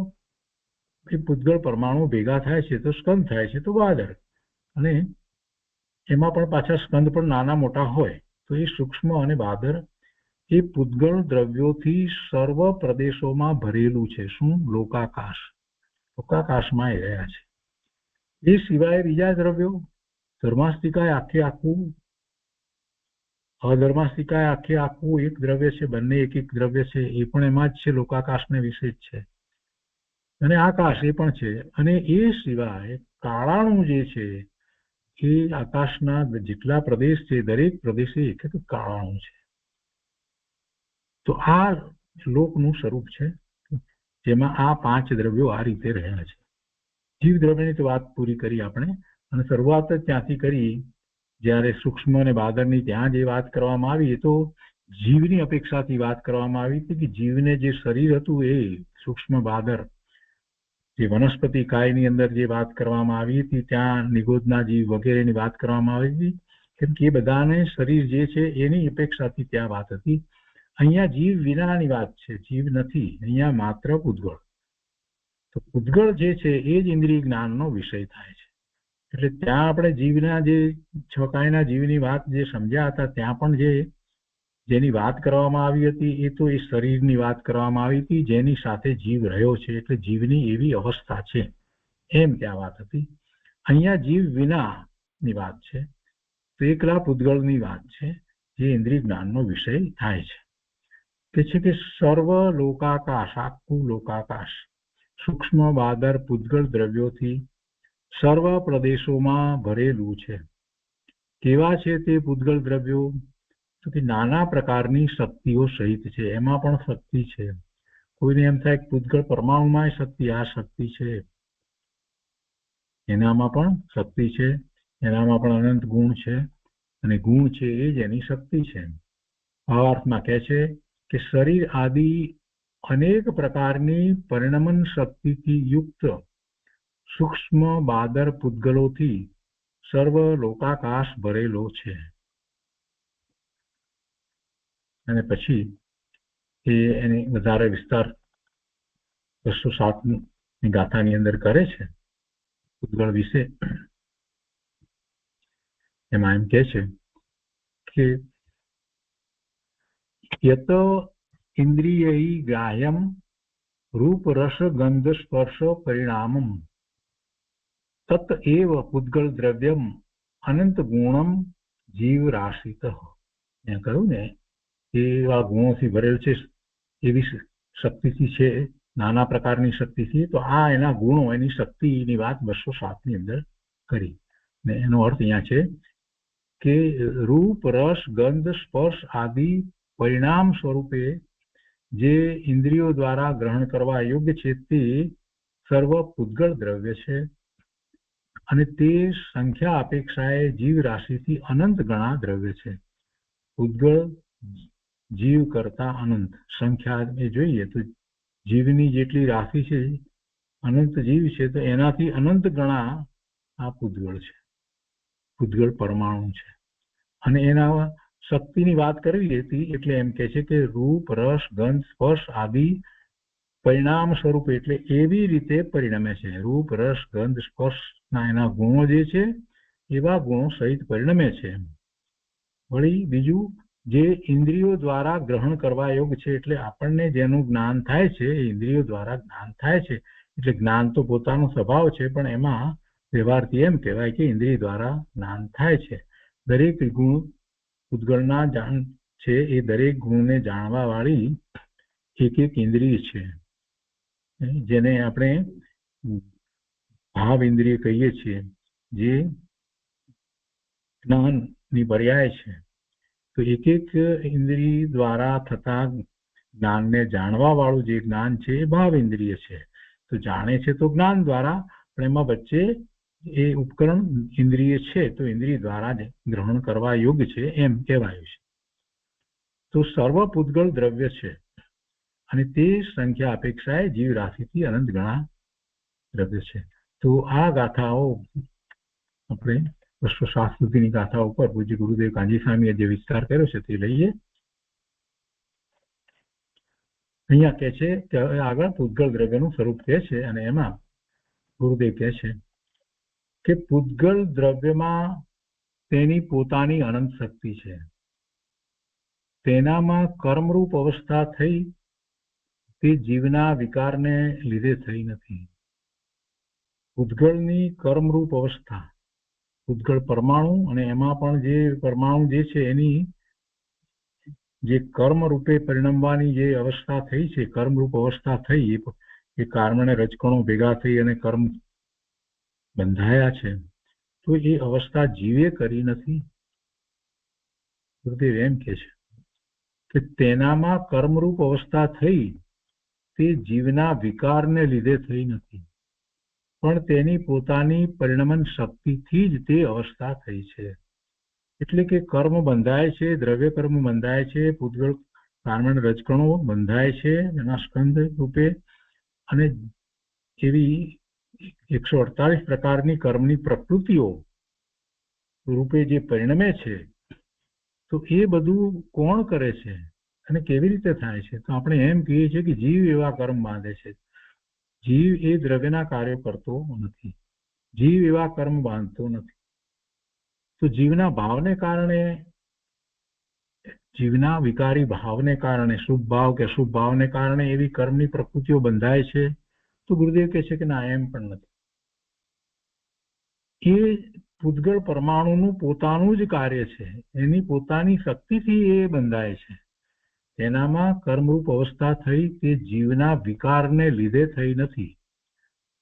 એ પૂતગળ પરમાણુ ભેગા થાય છે તો સ્કંદ થાય છે, તો બાદર. અને એમાં પણ પાછા સ્કંદ પણ નાના મોટા હોય. તો એ સૂક્ષ્મ અને બાદર એ પૂતગળ દ્રવ્યોથી સર્વ પ્રદેશોમાં ભરેલું છે. શું? લોકાકાશ. લોકાકાશમાં એ રહ્યા છે. એ સિવાય બીજા દ્રવ્યો ધર્માસ્તિકાએ આખું અધર્માસિકાય આખું એક દ્રવ્ય છે, બંને એક એક દ્રવ્ય છે, એ પણ એમાં જ છે, લોકાકાશને વિશે જ છે. અને આકાશ એ પણ છે. અને એ સિવાય કાળાણું જે છે એ આકાશના જેટલા પ્રદેશ છે દરેક પ્રદેશે એક એક કાળાણું છે. તો આ લોકનું સ્વરૂપ છે, જેમાં આ 5 દ્રવ્યો આ રીતે રહ્યા છે. જીવ દ્રવ્યની તો વાત પૂરી કરી આપણે, અને શરૂઆત જ ત્યાંથી કરી જ્યારે સૂક્ષ્મ અને બાદરની ત્યાં જે વાત કરવામાં આવી એ તો જીવની અપેક્ષાથી વાત કરવામાં આવી હતી કે જીવને જે શરીર હતું એ સૂક્ષ્મ બાદર જે વનસ્પતિ કાયની અંદર જે વાત કરવામાં આવી હતી ત્યાં નિગોદના જીવ વગેરેની વાત કરવામાં આવી હતી, કેમ કે એ બધાને શરીર જે છે એની અપેક્ષાથી ત્યાં વાત હતી. અહીંયા જીવ વિનાની વાત છે, જીવ નથી, અહીંયા માત્ર પૂતગળ. તો પૂતગળ જે છે એ જ ઇન્દ્રિય જ્ઞાનનો વિષય થાય છે. એટલે ત્યાં આપણે જીવના જે છકાયના જીવની વાત જે સમજ્યા હતા ત્યાં પણ જેની વાત કરવામાં આવી હતી એ તો એ શરીરની વાત કરવામાં આવી હતી જેની સાથે જીવ રહ્યો છે, એટલે જીવની એવી અવસ્થા છે એમ ત્યાં વાત હતી. અહીંયા જીવ વિનાની વાત છે, તો એકલા પૂતગળની વાત છે જે ઇન્દ્રિય જ્ઞાનનો વિષય થાય છે. કે છે કે સર્વ લોકાકાશ, આખું લોકાકાશ સૂક્ષ્મ બાદર પૂતગળ દ્રવ્યોથી સર્વ પ્રદેશોમાં ભરેલું છે. કેવા છે તે પૂતગળ દ્રવ્યો? તો કે નાના પ્રકારની શક્તિઓ સહિત છે. એમાં પણ શક્તિ છે. કોઈને એમ થાય કે પૂતગળ પરમાણુમાં શક્તિ, આ શક્તિ છે, એનામાં પણ શક્તિ છે, એનામાં પણ અનંત ગુણ છે, અને ગુણ છે એ જ એની શક્તિ છે. ભાવાર્થમાં કહે છે કે શરીર આદિ અનેક પ્રકારની પરિણમન શક્તિથી યુક્ત સૂક્ષ્મ બાદર પૂતગલોથી સર્વ લોકાકાશ ભરેલો છે. અને પછી એની વધારે વિસ્તાર 207ની ગાથાની અંદર કરે છે પૂતગળ વિશે. એમાં એમ કહે છે કે યત ઇન્દ્રિય ગ્રાહ્યમ રૂપ રસ ગંધ સ્પર્શ પરિણામમ તત એવ પૂતગળ દ્રવ્યમ અનંત ગુણમ જીવ રાશિત. મેં કહ્યું ને એવા ગુણોથી ભરેલ છે, એવી શક્તિથી છે, નાના પ્રકારની શક્તિથી. તો આ એના ગુણો, એની શક્તિની વાત 207ની અંદર કરી. ને એનો અર્થ અહીંયા છે કે રૂપ રસ ગંધ સ્પર્શ આદિ પરિણામ સ્વરૂપે જે ઇન્દ્રિયો દ્વારા ગ્રહણ કરવા યોગ્ય છે તે સર્વ પૂતગળ દ્રવ્ય છે, અને તે સંખ્યા અપેક્ષાએ જીવ રાશિથી અનંત ગણા દ્રવ્ય છે. પૂતગળ જીવ કરતા અનંત સંખ્યા એ જોઈએ તો જીવની જેટલી રાશિ છે, અનંત જીવ છે, તો એનાથી અનંત ગણા આ પૂતગળ છે, પૂતગળ પરમાણુ છે. અને એના શક્તિની વાત કરવી હતી એટલે એમ કે છે કે રૂપ રસ ગંધ સ્પર્શ આદિ પરિણામ સ્વરૂપે, એટલે એવી રીતે પરિણમે છે. રૂપ રસ ગંધ સ્પર્શના એના ગુણો જે છે એવા ગુણો સહિત પરિણમે છે. વળી બીજું, જે ઇન્દ્રિયો દ્વારા ગ્રહણ કરવા યોગ્ય છે, એટલે આપણને જેનું જ્ઞાન થાય છે એ ઇન્દ્રિયો દ્વારા જ્ઞાન થાય છે. એટલે જ્ઞાન તો પોતાનો સ્વભાવ છે, પણ એમાં વ્યવહારથી એમ કહેવાય કે ઇન્દ્રિય દ્વારા જ્ઞાન થાય છે. દરેક ગુણ પૂતગળના જાણ છે, એ દરેક ગુણને જાણવા વાળી એક એક ઇન્દ્રિય છે, જેને આપણે ભાવ ઇન્દ્રિય કહીએ છીએ, જે જ્ઞાનની પર્યાય છે. તો એક એક ઇન્દ્રિય દ્વારા થતા જ્ઞાનને જાણવા વાળું જે જ્ઞાન છે એ ભાવ ઇન્દ્રિય છે. તો જાણે છે તો જ્ઞાન દ્વારા, પણ એમાં વચ્ચે એ ઉપકરણ ઇન્દ્રિય છે, તો ઇન્દ્રિય દ્વારા જ ગ્રહણ કરવા યોગ્ય છે એમ કહેવાયું છે. તો સર્વ પૂતગળ દ્રવ્ય છે, અને તે સંખ્યા અપેક્ષાએ જીવ રાશિથી અનંત ગણા દ્રવ્ય છે. તો આ ગાથાઓ આપણે 207 સુધીની ગાથા ઉપર પૂજ્ય ગુરુદેવ કાંજી સ્વામીએ જે વિસ્તાર કર્યો છે તે લઈએ. અહીંયા કહે છે કે આગળ પૂતગળ દ્રવ્યનું સ્વરૂપ કહે છે, અને એમાં ગુરુદેવ કહે છે કે પૂતગળ દ્રવ્યમાં તેની પોતાની અનંત શક્તિ છે. તેનામાં કર્મરૂપ અવસ્થા થઈ તે જીવના વિકારને લીધે થઈ નથી. પૂતગળની કર્મરૂપ અવસ્થા, પૂતગળ પરમાણુ, અને એમાં પણ જે પરમાણુ જે છે એની જે કર્મ રૂપે પરિણમવાની જે અવસ્થા થઈ છે, કર્મરૂપ અવસ્થા થઈ, એ કર્મ અને રજકણો ભેગા થઈ અને કર્મ બંધાયા છે, તો એ અવસ્થા જીવે કરી નથી. ગુરુદેવ એમ કે છે કે તેનામાં કર્મરૂપ અવસ્થા થઈ તે જીવના વિકારને લીધે થઈ નથી, પણ તેની પોતાની પરિણમન શક્તિથી જ તે અવસ્થા થઈ છે. એટલે કે કર્મ બંધાય છે, દ્રવ્ય કર્મ બંધાય છે, પૂતગળ કારણ રજકણો બંધાય છે એના સ્કંદ રૂપે, અને એવી 148 પ્રકારની કર્મની પ્રકૃતિઓ રૂપે જે પરિણમે છે, તો એ બધું કોણ કરે છે અને કેવી રીતે થાય છે? તો આપણે એમ કહીએ છીએ કે જીવ એવા કર્મ બાંધે છે. જીવ એ દ્રવ્યના કાર્યો કરતો નથી, જીવ એવા કર્મ બાંધતો નથી. તો જીવના ભાવને કારણે, જીવના વિકારી ભાવને કારણે, શુભ ભાવ કે અશુભ ભાવને કારણે એવી કર્મની પ્રકૃતિઓ બંધાય છે. તો ગુરુદેવ કહે છે કે ના, એમ પણ નથી. એ પૂતગળ પરમાણુનું પોતાનું જ કાર્ય છે, એની પોતાની શક્તિથી એ બંધાય છે. તેનામાં કર્મરૂપ અવસ્થા થઈ તે જીવના વિકારને લીધે થઈ નથી,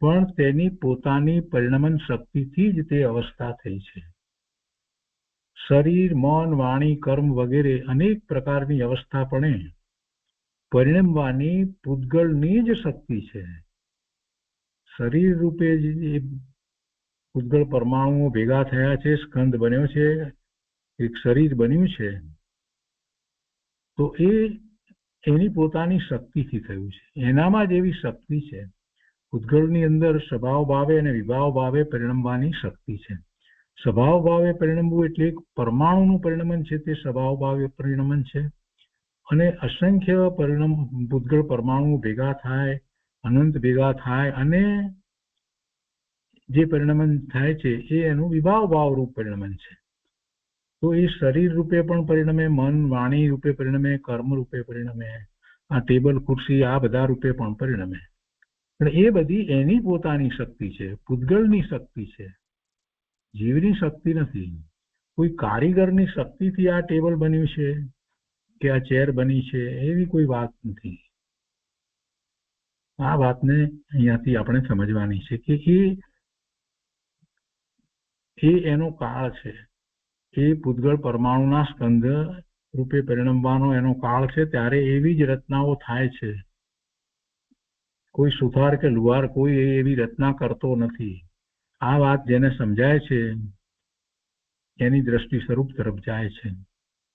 પણ તેની પોતાની પરિણમન શક્તિથી જ તે અવસ્થા થઈ છે. શરીર, મન, વાણી, કર્મ વગેરે અનેક પ્રકારની અવસ્થા પણ પરિણમવાની પૂતગળની જ શક્તિ છે. શરીર રૂપે જે પૂતગળ પરમાણુઓ ભેગા થયા છે, સ્કંદ બન્યો છે, એક શરીર બન્યું છે, તો એની પોતાની શક્તિથી થયું છે. એનામાં જ એવી શક્તિ છે. પૂતગળની અંદર સ્વભાવ ભાવે અને વિભાવ ભાવે પરિણમવાની શક્તિ છે. સ્વભાવ ભાવે પરિણમવું એટલે પરમાણુનું પરિણમન છે, તે સ્વભાવ ભાવે પરિણમન છે. અને અસંખ્ય પૂતગળ પરમાણુ ભેગા થાય, અનંત ભેગા થાય અને જે પરિણમન થાય છે એ એનું વિભાવ ભાવ રૂપ પરિણમન છે. તો એ શરીર રૂપે પણ પરિણમે, મન વાણી રૂપે પરિણમે, કર્મ રૂપે પરિણમે, આ ટેબલ ખુરશી આ બધા રૂપે પણ પરિણમે. પણ એ બધી એની પોતાની શક્તિ છે, પૂતગળની શક્તિ છે, જીવની શક્તિ નથી. કોઈ કારીગરની શક્તિથી આ ટેબલ બન્યું છે કે આ ચેર બની છે, એવી કોઈ વાત નથી. આ વાતને અહીંયાથી આપણે સમજવાની છે કે એ એનો કાળ છે. એ પૂતગળ પરમાણુના સ્કંદ રૂપે પરિણમવાનો એનો કાળ છે. ત્યારે એવી જ રચનાઓ થાય છે. કોઈ સુથાર કે લુહાર કોઈ એવી રચના કરતો નથી. આ વાત જેને સમજાય છે એની દ્રષ્ટિ સ્વરૂપ તરફ જાય છે.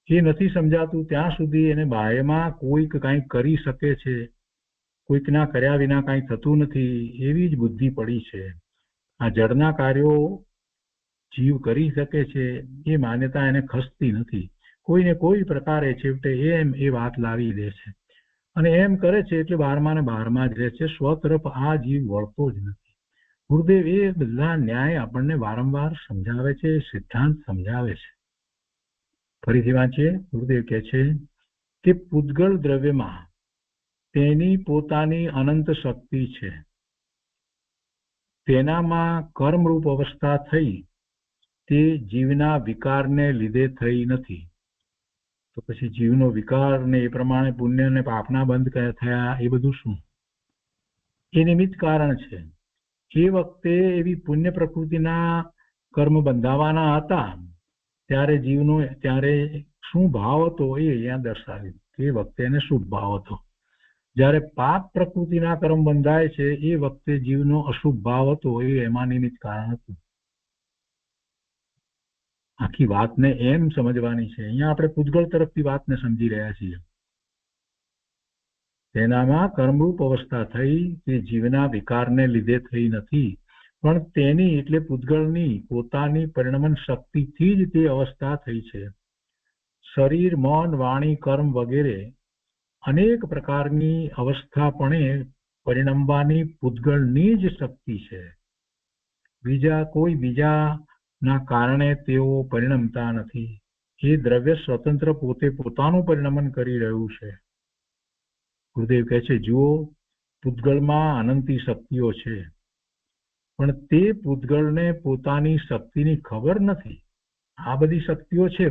એ નથી સમજાતું ત્યાં સુધી એને બાહ્યમાં કોઈક કંઈક કરી શકે છે, કોઈકના કર્યા વિના કંઈ થતું નથી, એવી જ બુદ્ધિ પડી છે. આ જળના કાર્યો જીવ કરી શકે છે એ માન્યતા એને ખસતી નથી. કોઈને કોઈ પ્રકારે છેવટે એ વાત લાવી દે છે અને એમ કરે છે એટલે બહારમાં ને બહારમાં જ રહે છે. સ્વ તરફ આ જીવ વળતો જ નથી. ગુરુદેવ એ બધા ન્યાય આપણને વારંવાર સમજાવે છે, સિદ્ધાંત સમજાવે છે. ફરીથી વાંચીએ. ગુરુદેવ કહે છે કે પૂતગળ દ્રવ્યમાં તેની પોતાની અનંત શક્તિ છે. તેનામાં કર્મરૂપ અવસ્થા થઈ તે જીવના વિકારને લીધે થઈ નથી. તો પછી જીવનો વિકાર ને એ પ્રમાણે પુણ્ય અને પાપના બંધ થયા, એ બધું શું? એ નિમિત્ત કારણ છે. એ વખતે એવી પુણ્ય પ્રકૃતિના કર્મ બંધાવાના હતા ત્યારે જીવનો ત્યારે શું ભાવ હતો એ અહીંયા દર્શાવ્યું. એ વખતે એને શુભ ભાવ હતો. જ્યારે પાપ પ્રકૃતિના કર્મ બંધાય છે એ વખતે જીવનો અશુભ ભાવ હતો, એ એમાં નિમિત્ત કારણ હતું. આખી વાતને એમ સમજવાની છે. અહીંયા આપણે પૂતગળ તરફથી વાતને સમજી રહ્યા છીએ. તેનામાં કર્મરૂપ અવસ્થા થઈ તે જીવના વિકારને લીધે થઈ નથી, પણ તેની એટલે પૂતગળની પોતાની પરિણમન શક્તિથી જ તે અવસ્થા થઈ છે. શરીર, મન, વાણી, કર્મ વગેરે અનેક પ્રકારની અવસ્થા પણ પરિણમવાની પૂતગળની જ શક્તિ છે. કોઈ બીજાના કારણે તેઓ પરિણમતા નથી. એ દ્રવ્ય સ્વતંત્ર પોતે પોતાનું પરિણમન કરી રહ્યું છે. ગુરુદેવ કહે છે, જુઓ, પૂતગળમાં અનંતી શક્તિઓ છે, પણ તે પૂતગળને પોતાની શક્તિની ખબર નથી. આ બધી શક્તિઓ છે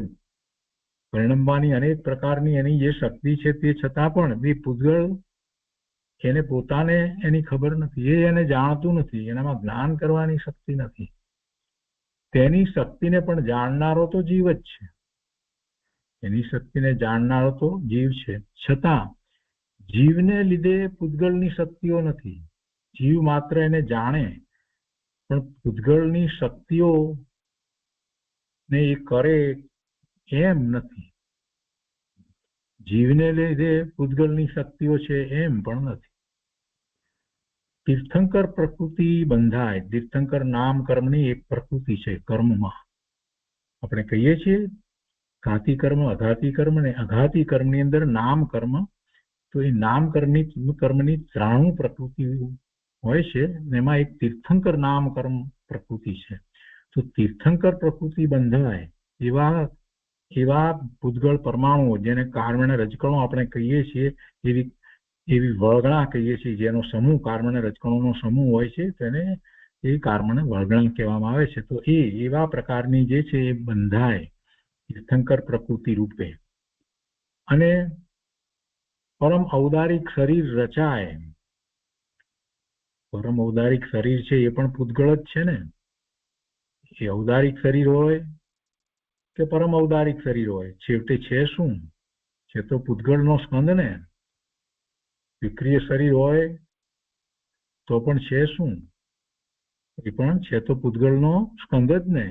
પરિણમવાની અનેક પ્રકારની એની જે શક્તિ છે તે છતાં પણ એ પૂતગળ એને પોતાને એની ખબર નથી, એને જાણતું નથી, એનામાં જ્ઞાન કરવાની શક્તિ નથી. તેની શક્તિને પણ જાણનારો તો જીવ જ છે, એની શક્તિને જાણનારો તો જીવ છે. છતાં જીવને લીધે પૂતગળની શક્તિઓ નથી. જીવ માત્ર એને જાણે, પણ પૂતગળની શક્તિઓ ને એ કરે એમ નથી. જીવને લીધે પૂતગળની શક્તિઓ છે એમ પણ નથી. તીર્થંકર પ્રકૃતિ બંધાય. તીર્થંકર નામ કર્મની એક પ્રકૃતિ છે. કર્મમાં આપણે કહીએ છીએ ઘાતી કર્મ, અઘાતી કર્મ, ને અઘાતી કર્મની અંદર નામ કર્મ. તો એ નામ કર્મની 93 પ્રકૃતિ હોય છે, એમાં એક તીર્થંકર નામ કર્મ પ્રકૃતિ છે. તો તીર્થંકર પ્રકૃતિ બંધાય એવા પૂતગળ પરમાણુઓ, જેને કાર્બન રજકણો આપણે કહીએ છીએ, એવી વળગણા કહીએ છીએ, જેનો સમૂહ કાર્બન રજકણોનો સમૂહ હોય છે, તેને એ કાર્બન વળગણા કહેવામાં આવે છે. તો એવા પ્રકારની જે છે એ બંધાય તીર્થંકર પ્રકૃતિ રૂપે. અને પરમ ઔદારિક શરીર રચાય. પરમ ઔદારિક શરીર છે એ પણ પૂતગળ જ છે ને. એ ઔદારિક શરીર હોય કે પરમ ઔદારિક શરીર હોય, છેવટે છે શું? છે તો પૂતગળનો સ્કંદ ને. વિક્રિય શરીર હોય તો પણ છે શું? એ પણ છે તો પૂતગળનો સ્કંદ જ ને.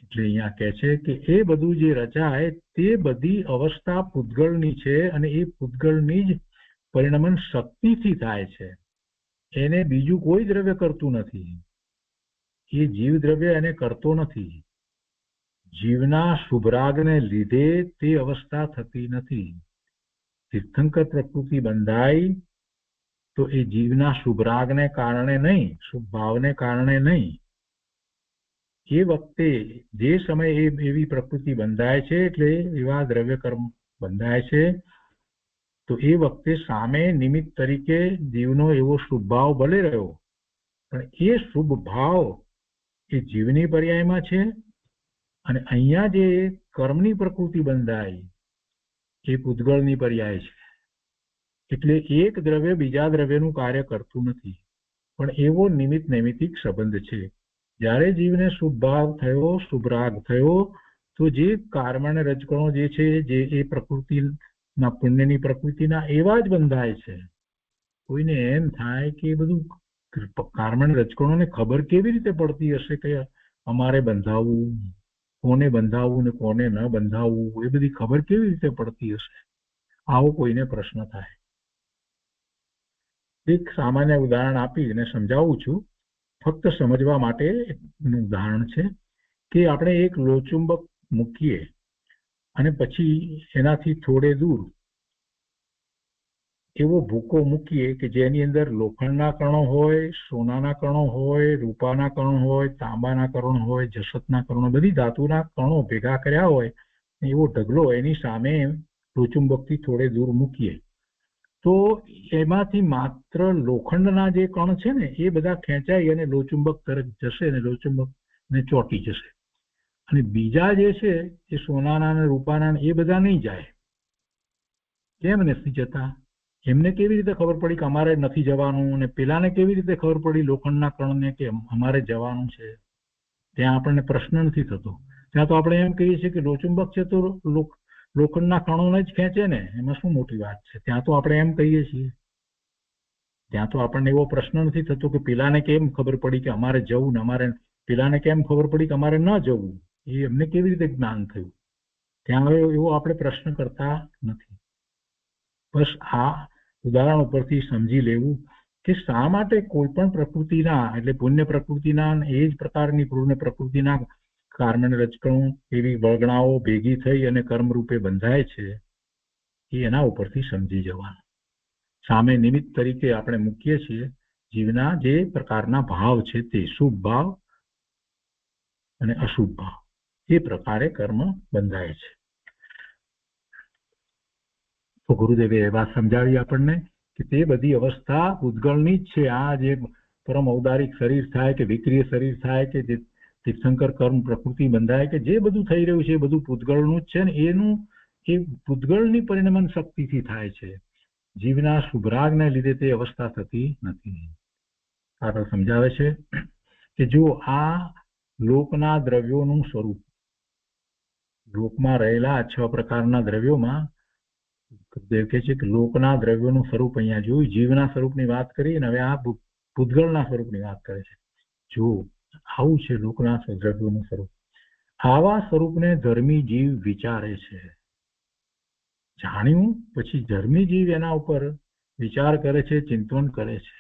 એટલે અહીંયા કહે છે કે એ બધું જે રચાય તે બધી અવસ્થા પૂતગળની છે, અને એ પૂતગળની જ પરિણમન શક્તિથી થાય છે. એને બીજું કોઈ દ્રવ્ય કરતું નથી. એ જીવ દ્રવ્ય એને કરતો નથી. જીવના શુભરાગને લીધે તે અવસ્થા થતી નથી. તીર્થંકર પ્રકૃતિ બંધાય તો એ જીવના શુભરાગને કારણે નહીં, શુભ ભાવને કારણે નહીં. એ વખતે જે સમયે એવી પ્રકૃતિ બંધાય છે, એટલે એવા દ્રવ્ય કર્મ બંધાય છે, તો એ વખતે સામે નિમિત્ત તરીકે જીવનો એવો શુભ ભાવ ભલે રહ્યો, પણ એ શુભ ભાવ એ જીવની પર્યાયમાં છે. અને અહીંયા જે કર્મની પ્રકૃતિ બંધાય એ પૂતગળની પર્યાય છે. એટલે એક દ્રવ્ય બીજા દ્રવ્યનું કાર્ય કરતું નથી, પણ એવો નિમિત્ત નૈમિત્તિક સંબંધ છે. જ્યારે જીવને શુભ ભાવ થયો, શુભ રાગ થયો, તો જે કાર્બન રજકણો જે છે, જે એ પ્રકૃતિના પુણ્યની પ્રકૃતિના એવા જ બંધાય છે. કોઈને એમ થાય કે બધું કાર્બન રજકણોને ખબર કેવી રીતે પડતી હશે કે અમારે બંધાવવું, કોને બંધાવવું ને કોને ન બંધાવવું, એ બધી ખબર કેવી રીતે પડતી હશે? આવો કોઈને પ્રશ્ન થાય. એક સામાન્ય ઉદાહરણ આપીને સમજાવું છું, ફક્ત સમજવા માટે ઉદાહરણ છે કે આપણે એક લોચુંબક મૂકીએ અને પછી એનાથી થોડે દૂર એવો ભૂકો મૂકીએ કે જેની અંદર લોખંડના કણો હોય, સોનાના કણો હોય, રૂપાના કણો હોય, તાંબાના કણો હોય, જસતના કણો, બધી ધાતુના કણો ભેગા કર્યા હોય, એવો ઢગલો એની સામે લોચુંબકથી થોડે દૂર મૂકીએ, તો એમાંથી માત્ર લોખંડના જે કણ છે ને એ બધા ખેંચાઈ અને લોચુંબક તરફ જશે અને લોચુંબકને ચોંટી જશે. અને બીજા જે છે એ સોનાના અને રૂપાના એ બધા નહીં જાય. કેમ નથી જતા? એમને કેવી રીતે ખબર પડી કે અમારે નથી જવાનું, અને પેલાને કેવી રીતે ખબર પડી લોખંડના કણને કે અમારે જવાનું છે? ત્યાં આપણને પ્રશ્ન નથી થતો. ત્યાં તો આપણે એમ કહીએ છીએ કે લોચુંબક છે તો લોખંડના કણોને જ ખેંચે ને, એમાં શું મોટી વાત છે? ત્યાં તો આપણે એમ કહીએ છીએ. ત્યાં તો આપણને એવો પ્રશ્ન નથી થતો કે પેલાને કેમ ખબર પડી કે અમારે જવું, ને અમારે પેલાને કેમ ખબર પડી કે અમારે ન જવું, એ એમને કેવી રીતે જ્ઞાન થયું? ત્યાં હવે એવો આપણે પ્રશ્ન કરતા નથી. બસ આ ઉદાહરણ ઉપરથી સમજી લેવું કે શા માટે કોઈ પણ પ્રકૃતિના, એટલે પુણ્ય પ્રકૃતિના એ જ પ્રકારની પુણ્ય પ્રકૃતિના કાર્બન રજકણો એવી વળગણાઓ ભેગી થઈ અને કર્મ રૂપે બંધાય છે, એ એના ઉપરથી સમજી જવાનું. સામે નિમિત્ત તરીકે આપણે મૂકીએ છીએ જીવના જે પ્રકારના ભાવ છે તે શુભ ભાવ અને અશુભ ભાવ, એ પ્રકારે કર્મ બંધાય છે. તો ગુરુદેવે એ વાત સમજાવી આપણને કે તે બધી અવસ્થા પૂતગળની જ છે. આ જે પરમ ઔદારિક શરીર થાય કે વિક્રિય શરીર થાય કે જે તીર્થંકર કર્મ પ્રકૃતિ બંધાય કે જે બધું થઈ રહ્યું છે એ બધું પૂતગળનું જ છે ને એનું એ પૂતગળની પરિણમન શક્તિથી થાય છે. જીવના શુભરાગને લીધે તે અવસ્થા થતી નથી. આગળ સમજાવે છે કે જો આ લોકના દ્રવ્યોનું સ્વરૂપ, લોકમાં રહેલા 6 પ્રકારના દ્રવ્યોમાં દેવ કહે છે કે લોકના દ્રવ્યોનું સ્વરૂપ અહીંયા જોયું, જીવના સ્વરૂપની વાત કરી અને હવે આ પૂતગળના સ્વરૂપની વાત કરે છે. જો આવું છે લોકના દ્રવ્યોનું સ્વરૂપ, આવા સ્વરૂપને ધર્મી જીવ વિચારે છે. જાણ્યું પછી ધર્મી જીવ એના ઉપર વિચાર કરે છે, ચિંતન કરે છે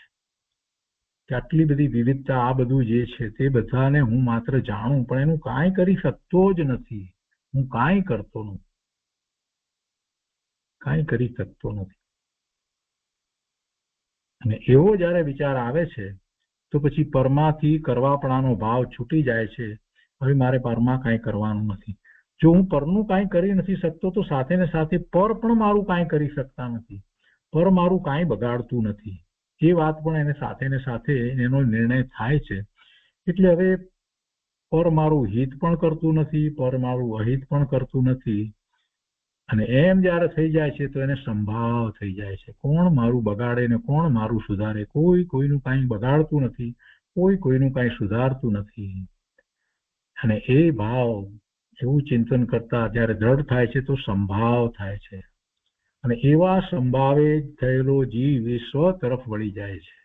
કે આટલી બધી વિવિધતા, આ બધું જે છે તે બધાને હું માત્ર જાણું પણ એનું કાંઈ કરી શકતો જ નથી. હું કાંઈ કરતો નથી, કાંઈ કરી શકતો નથી. અને એવો જયારે વિચાર આવે છે તો પછી પરમાથી કરવાપણાનો ભાવ છૂટી જાય છે. હવે મારે પરમાં કાંઈ કરવાનું નથી. જો હું પરનું કાંઈ કરી નથી શકતો તો સાથે ને સાથે પર પણ મારું કાંઈ કરી શકતા નથી, પર મારું કાંઈ બગાડતું નથી. એ વાત પણ એને સાથે ને સાથે એનો નિર્ણય થાય છે. એટલે હવે પર મારું હિત પણ કરતું નથી, પર મારું અહિત પણ કરતું નથી. અને એમ જયારે થઈ જાય છે તો એને સંભાવ થઈ જાય છે, કોણ મારું બગાડે ને કોણ મારું સુધારે. કોઈ કોઈનું કાંઈ બગાડતું નથી, કોઈ કોઈનું કાંઈ સુધારતું નથી. અને એ ભાવ એવું ચિંતન કરતા જયારે દ્રઢ થાય છે તો સંભાવ થાય છે. અને એવા સંભાવે થયેલો જીવ એ સ્વ તરફ વળી જાય છે.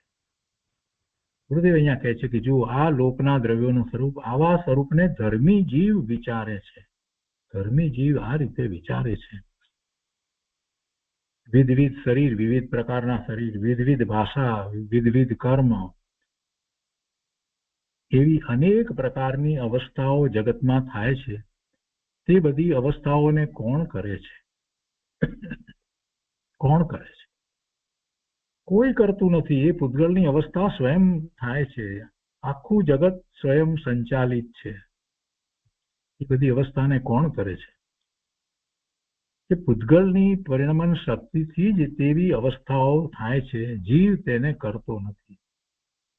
ગુરુદેવ અહીંયા કહે છે કે જો આ લોકના દ્રવ્યોનું સ્વરૂપ, આવા સ્વરૂપને ધર્મી જીવ વિચારે છે. ધર્મી જીવ આ રીતે વિચારે છે. વિવિધ શરીર, વિવિધ પ્રકારના શરીર, વિવિધ ભાષા, વિવિધ કર્મ, એવી અનેક પ્રકારની અવસ્થાઓ જગતમાં થાય છે. તે બધી અવસ્થાઓને કોણ કરે છે? કોણ કરે છે? કોઈ કરતું નથી. એ પૂતગલની અવસ્થા સ્વયં થાય છે. આખું જગત સ્વયં સંચાલિત છે. એ બધી અવસ્થાને કોણ કરે છે? એ પૂતગલની પરિણમન શક્તિથી જ તેવી અવસ્થાઓ થાય છે. જીવ તેને કરતો નથી,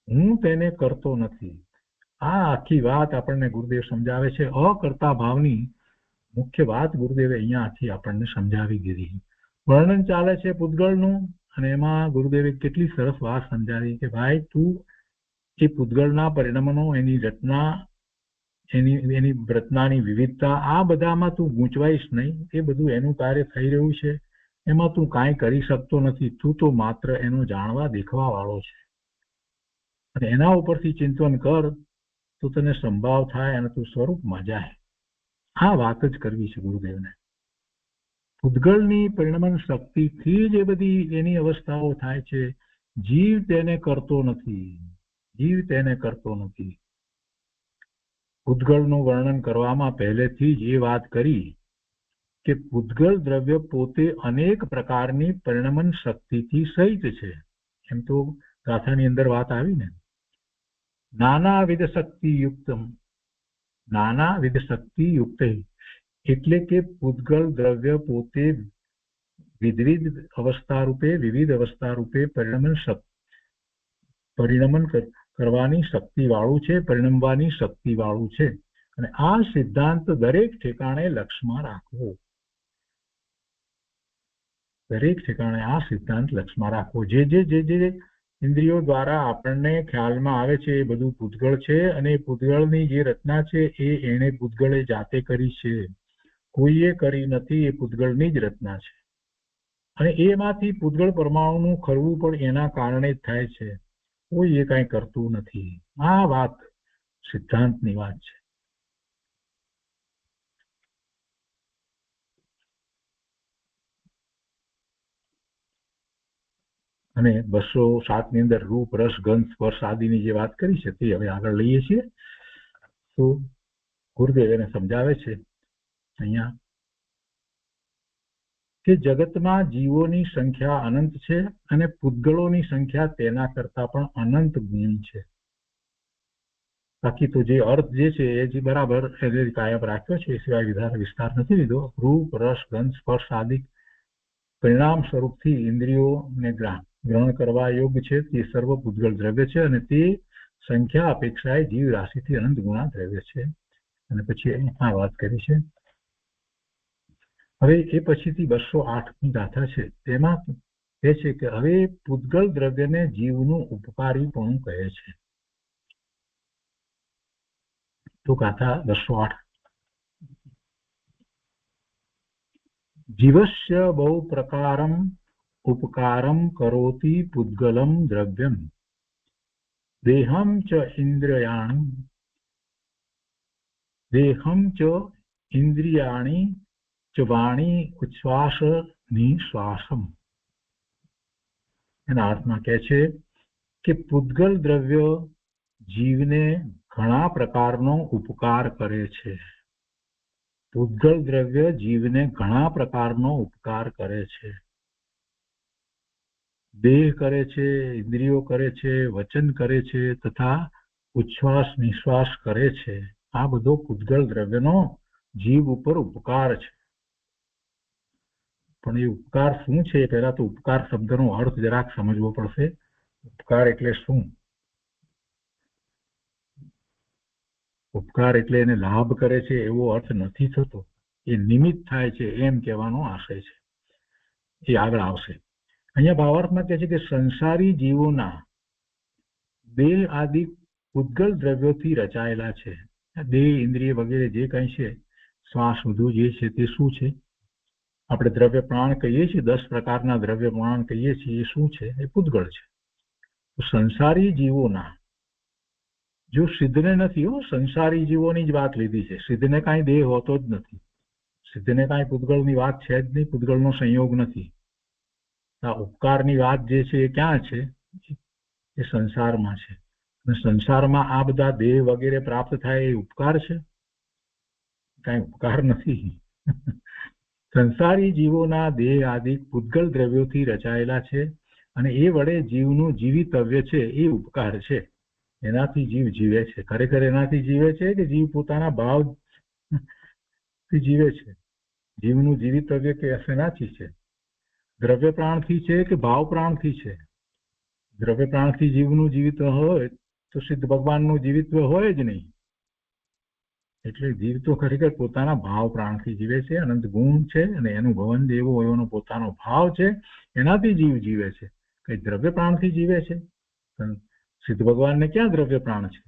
હું તેને કરતો નથી. આ આખી વાત આપણને ગુરુદેવ સમજાવે છે. અકર્તા ભાવની મુખ્ય વાત ગુરુદેવે અહીંયાથી આપણને સમજાવી દીધી. વર્ણન ચાલે છે પૂતગલનું અને એમાં ગુરુદેવે કેટલી સરસ વાત સમજાવી કે ભાઈ તું એ પૂતગલના પરિણમનો, એની રચના, એની રચનાની વિવિધતા, આ બધામાં તું ગૂંચવાઈશ નહીં. એ બધું એનું કાર્ય થઈ રહ્યું છે, એમાં તું કાંઈ કરી શકતો નથી. તું તો માત્ર એનો જાણવા દેખવા વાળો છે. અને એના ઉપરથી ચિંતન કર તો તને સંભાવ થાય અને તું સ્વરૂપમાં જાય. આ વાત જ કરવી છે ગુરુદેવને. પૂતગલની પરિણમન શક્તિથી જ એ બધી એની અવસ્થાઓ થાય છે. જીવ તેને કરતો નથી, જીવ તેને કરતો નથી. પૂતગલનું વર્ણન કરવામાં પહેલેથી જ એ વાત કરી કે પૂતગલ દ્રવ્ય પોતે અનેક પ્રકારની પરિણમન શક્તિથી સહિત છે. એમ તો ગાથાની અંદર વાત આવી ને, નાનાવિધ શક્તિયુક્તમ, નાનાવિધ શક્તિયુક્ત, એટલે કે પૂતગલ દ્રવ્ય પોતે વિવિધ અવસ્થા રૂપે, વિવિધ અવસ્થા રૂપે પરિણમન કરવાની શક્તિ વાળું છે, પરિણમવાની શક્તિ વાળું છે. અને આ સિદ્ધાંત દરેક ઠેકાણે લક્ષમાં રાખવો, દરેક ઠેકાણે આ સિદ્ધાંત લક્ષમાં રાખવો. જે ઇન્દ્રિયો દ્વારા આપણને ખ્યાલમાં આવે છે એ બધું પૂતગળ છે. અને પૂતગળની જે રચના છે એ એને પૂતગળે જાતે કરી છે, કોઈએ કરી નથી. એ પૂતગળની જ રચના છે. અને એમાંથી પૂતગળ પરમાણુનું ખરવું પણ એના કારણે જ થાય છે. કોઈ એ કાંઈ કરતું નથી. આ વાત સિદ્ધાંતની વાત છે. અને 207 ની અંદર રૂપ, રસ, ગંધ, સ્પર્શ આદિની જે વાત કરી છે તે હવે આગળ લઈએ છીએ. તો ગુરુદેવ એને સમજાવે છે અહીંયા કે જગતમાં જીવોની સંખ્યા અનંત છે અને પૂતગળોની સંખ્યા તેના કરતા પણ અનંત ગુણી છે. બાકી તો જે અર્થ જે છે એ જે બરાબર કાયમ રાખ્યો છે, એ સિવાય વધારે વિસ્તાર નથી લીધો. રૂપ, રસ, ગંધ, સ્પર્શ આદિ પરિણામ સ્વરૂપથી ઇન્દ્રિયોને ગ્રહણ કરવા યોગ્ય છે તે સર્વ પૂતગળ દ્રવ્ય છે. અને તે સંખ્યા અપેક્ષાએ જીવ રાશિથી અનંત ગુણા દ્રવ્ય છે. અને પછી આ વાત કરી છે. હવે એ પછીથી 208ની ગાથા છે તેમાં કહે છે કે હવે પૂતગલ દ્રવ્યને જીવનું ઉપકારીપણું કહે છે. તો ગાથા 208 જીવસ્ય બહુ પ્રકારમ ઉપકારમ કરોતિ પૂતગલમ દ્રવ્યમ દેહમ ચ ઇન્દ્રિયાણી ચ વાણી ઉચ્છ્વાસ નિશ્વાસમ. એના અર્થમાં કહે છે કે પૂતગલ દ્રવ્ય જીવને ઘણા પ્રકારનો ઉપકાર કરે છે. પૂતગલ દ્રવ્ય જીવને ઘણા પ્રકારનો ઉપકાર કરે છે. દેહ કરે છે, ઇન્દ્રિયો કરે છે, વચન કરે છે તથા ઉચ્છ્વાસ નિશ્વાસ કરે છે. આ બધો પૂતગલ દ્રવ્યનો જીવ ઉપર ઉપકાર છે. પણ એ ઉપકાર શું છે? પહેલા તો ઉપકાર શબ્દનો અર્થ જરાક સમજવો પડશે. ઉપકાર એટલે શું? ઉપકાર એટલે એને લાભ કરે છે એવો અર્થ નથી થતો. એ નિમિત્ત થાય છે એમ કહેવાનો આશય છે. એ આગળ આવશે. અહીંયા ભાવાર્થમાં કહે છે કે સંસારી જીવોના દેહ આદિ પૂતગલ દ્રવ્યોથી રચાયેલા છે. દેહ ઇન્દ્રિય વગેરે જે કંઈ છે, શ્વાસ બધું જે છે તે શું છે? આપણે દ્રવ્ય પ્રાણ કહીએ છીએ, 10 પ્રકારના દ્રવ્ય પ્રાણ કહીએ છીએ, એ શું છે? એ પૂતગળ છે. તો સંસારી જીવોના, જો સિદ્ધને નથી, સંસારી જીવોની જ વાત લીધી છે. સિદ્ધને કાંઈ દેહ હોતો જ નથી. સિદ્ધને કાંઈ પૂતગળની વાત છે જ નહીં. પૂતગળનો સંયોગ નથી. આ ઉપકારની વાત જે છે એ ક્યાં છે? એ સંસારમાં છે. અને સંસારમાં આ બધા દેહ વગેરે પ્રાપ્ત થાય એ ઉપકાર છે? કાંઈ ઉપકાર નથી. સંસારી જીવોના દેહ આદિ પૂતગલ દ્રવ્યોથી રચાયેલા છે અને એ વડે જીવનું જીવિતવ્ય છે એ ઉપકાર છે. એનાથી જીવ જીવે છે. ખરેખર એનાથી જીવે છે કે જીવ પોતાના ભાવથી જીવે છે? જીવનું જીવિતવ્ય કે શેનાથી છે? દ્રવ્ય પ્રાણથી છે કે ભાવ પ્રાણથી છે? દ્રવ્ય પ્રાણથી જીવનું જીવિત હોય તો સિદ્ધ ભગવાનનું જીવિત્વ હોય જ નહીં. એટલે જીવ તો ખરેખર પોતાના ભાવ પ્રાણથી જીવે છે. અનંત ગુણ છે અને એનું ભવન દેવો એનો પોતાનો ભાવ છે. એનાથી જીવ જીવે છે. કઈ દ્રવ્ય પ્રાણથી જીવે છે? સિદ્ધ ભગવાનને ક્યાં દ્રવ્ય પ્રાણ છે?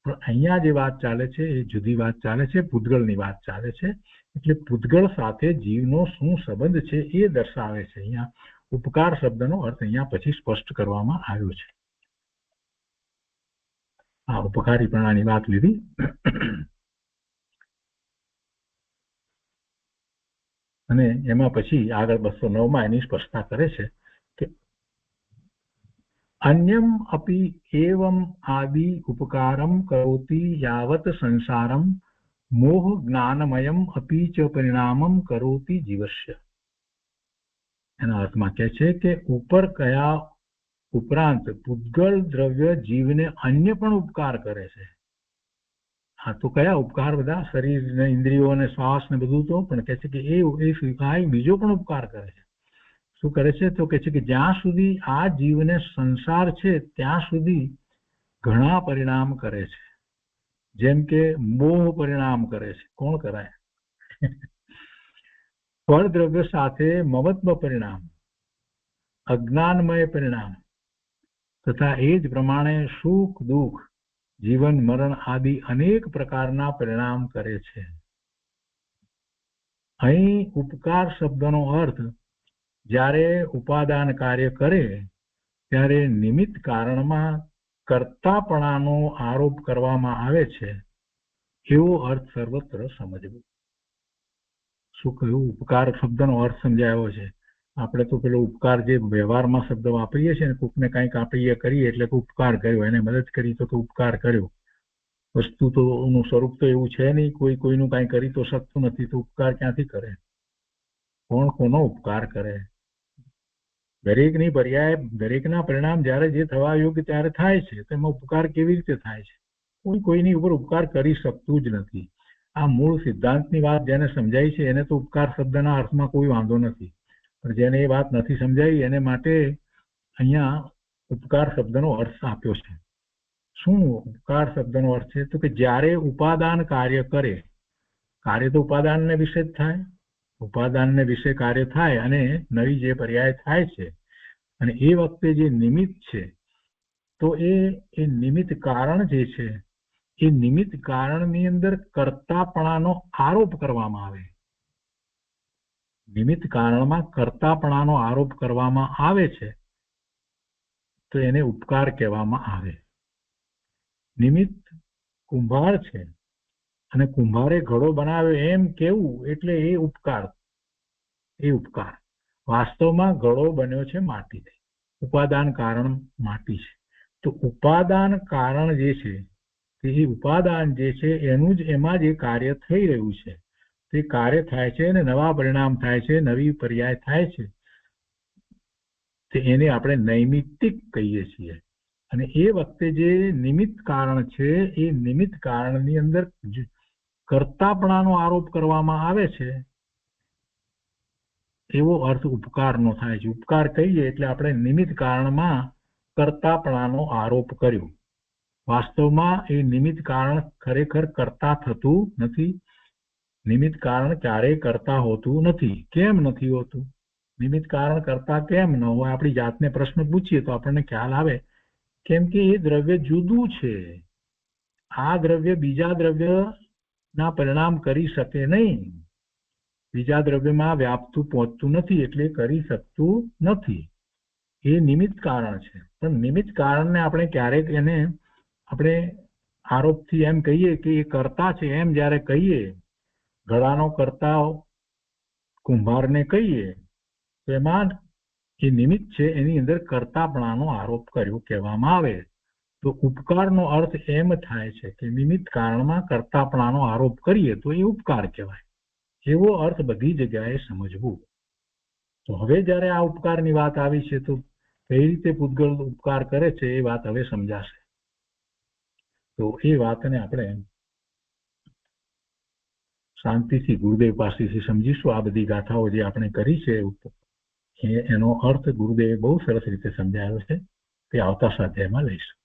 પણ અહીંયા જે વાત ચાલે છે એ જુદી વાત ચાલે છે. પૂતગળની વાત ચાલે છે. એટલે પૂતગળ સાથે જીવનો શું સંબંધ છે એ દર્શાવે છે. અહીંયા ઉપકાર શબ્દનો અર્થ અહીંયા પછી સ્પષ્ટ કરવામાં આવ્યો છે. આ ઉપકારીપણાની વાત લીધી. અને એમાં પછી આગળ 209માં એની સ્પષ્ટતા કરે છે કે અન્યમ અપી એવમ આદિ ઉપકારમ કરોતિ યાવત સંસારમ મોહ જ્ઞાનમયમ અપી ચ પરિણામમ કરોતિ જીવસ્ય. એના અર્થમાં કહે છે કે ઉપર કયા ઉપરાંત પૂતગલ દ્રવ્ય જીવને અન્ય પણ ઉપકાર કરે છે. હા, તો કયા ઉપકાર? બધા શરીર ને ઇન્દ્રિયો અને શ્વાસ ને બધું તો, પણ કહે છે કે એ સિવાય બીજો પણ ઉપકાર કરે છે. શું કરે છે? તો કહે છે કે જ્યાં સુધી આ જીવને સંસાર છે ત્યાં સુધી ઘણા પરિણામ કરે છે. જેમ કે મોહ પરિણામ કરે છે. કોણ કરાય? ફળ દ્રવ્ય સાથે મમત્વ પરિણામ, અજ્ઞાનમય પરિણામ તથા એ જ પ્રમાણે સુખ દુઃખ, જીવન મરણ આદિ અનેક પ્રકારના પરિણામ કરે છે. અહીં ઉપકાર શબ્દનો અર્થ જ્યારે ઉપાદાન કાર્ય કરે ત્યારે નિમિત્ત કારણમાં કર્તાપણાનો આરોપ કરવામાં આવે છે એવો અર્થ સર્વત્ર સમજવો. શું કહ્યું? ઉપકાર શબ્દનો અર્થ સમજાયો છે. આપણે તો પેલો ઉપકાર જે વ્યવહારમાં શબ્દ વાપરીએ છીએ ને, કોકને કંઈક આપણે કરીએ એટલે કે ઉપકાર કર્યો, એને મદદ કરી તો ઉપકાર કર્યો. વસ્તુ તો નું સ્વરૂપ તો એવું છે નહીં. કોઈ કોઈનું કાંઈ કરી તો શકતું નથી, તો ઉપકાર ક્યાંથી કરે? કોણ કોનો ઉપકાર કરે? દરેકની પર્યાય, દરેકના પરિણામ જ્યારે જે થવા યોગ્ય ત્યારે થાય છે. તેમાં ઉપકાર કેવી રીતે થાય છે? કોઈ કોઈની ઉપર ઉપકાર કરી શકતું જ નથી. આ મૂળ સિદ્ધાંતની વાત જેને સમજાય છે એને તો ઉપકાર શબ્દના અર્થમાં કોઈ વાંધો નથી, પણ જેને એ વાત નથી સમજાઈ એને માટે અહીંયા ઉપકાર શબ્દનો અર્થ આપ્યો છે. શું ઉપકાર શબ્દનો અર્થ છે? તો કે જ્યારે ઉપાદાન કાર્ય કરે, કાર્ય તો ઉપાદાનને વિશે જ થાય, ઉપાદાનને વિશે કાર્ય થાય અને નવી જે પર્યાય થાય છે, અને એ વખતે જે નિમિત્ત છે, તો એ નિમિત્ત કારણ જે છે, એ નિમિત્ત કારણની અંદર કર્તાપણાનો આરોપ કરવામાં આવે. નિમિત્ત કારણમાં કર્તાપણાનો આરોપ કરવામાં આવે છે, તો એને ઉપકાર કહેવામાં આવે. નિમિત્ત કુંભાર છે અને કુંભારે ઘડો બનાવ્યો એમ કેવું એટલે એ ઉપકાર. એ ઉપકાર. વાસ્તવમાં ઘડો બન્યો છે માટીથી. ઉપાદાન કારણ માટી છે. તો ઉપાદાન કારણ જે છે, તે ઉપાદાન જે છે એનું જ એમાં જે કાર્ય થઈ રહ્યું છે, તે કાર્ય થાય છે અને નવા પરિણામ થાય છે, નવી પર્યાય થાય છે, તે એને આપણે નૈમિત્તિક કહીએ છીએ. અને એ વખતે જે નિમિત્ત કારણ છે, એ નિમિત્ત કારણની અંદર કર્તાપણાનો આરોપ કરવામાં આવે છે, એવો અર્થ ઉપકારનો થાય છે. ઉપકાર કહીએ એટલે આપણે નિમિત્ત કારણમાં કર્તાપણાનો આરોપ કર્યો. વાસ્તવમાં એ નિમિત્ત કારણ ખરેખર કર્તા થતું નથી. નિમિત્ત કારણ ક્યારેય કર્તા હોતું નથી. કેમ નથી હોતું? નિમિત્ત કારણ કરતા કેમ ન હોય? આપણી જાતને પ્રશ્ન પૂછીએ તો આપણને ખ્યાલ આવે. કેમ કે એ દ્રવ્ય જુદું છે. આ દ્રવ્ય બીજા દ્રવ્યના પરિણામ કરી શકે નહીં. બીજા દ્રવ્યમાં વ્યાપતું પહોંચતું નથી, એટલે કરી શકતું નથી. એ નિમિત્ત કારણ છે. પણ નિમિત્ત કારણને આપણે ક્યારેક એને આપણે આરોપથી એમ કહીએ કે એ કર્તા છે, એમ જ્યારે કહીએ, ઘડાનો કર્તા કુંભારને કહીએ, તો એમાં એ નિમિત્ત છે, એની અંદર કર્તાપણાનો આરોપ કર્યો કહેવામાં આવે. તો ઉપકારનો અર્થ એમ થાય છે કે નિમિત્ત કારણમાં કર્તાપણાનો આરોપ કરીએ તો એ ઉપકાર કહેવાય. એવો અર્થ બધી જગ્યાએ સમજવું. તો હવે જ્યારે આ ઉપકારની વાત આવી છે, તો કઈ રીતે પૂતગલ ઉપકાર કરે છે એ વાત હવે સમજાશે. તો એ વાતને આપણે શાંતિથી ગુરુદેવ પાસેથી સમજીશું. આ બધી ગાથાઓ જે આપણે કરી છે, એનો અર્થ ગુરુદેવે બહુ સરસ રીતે સમજાવ્યો છે. તે આવતા સ્વાધ્યાયમાં લઈશું.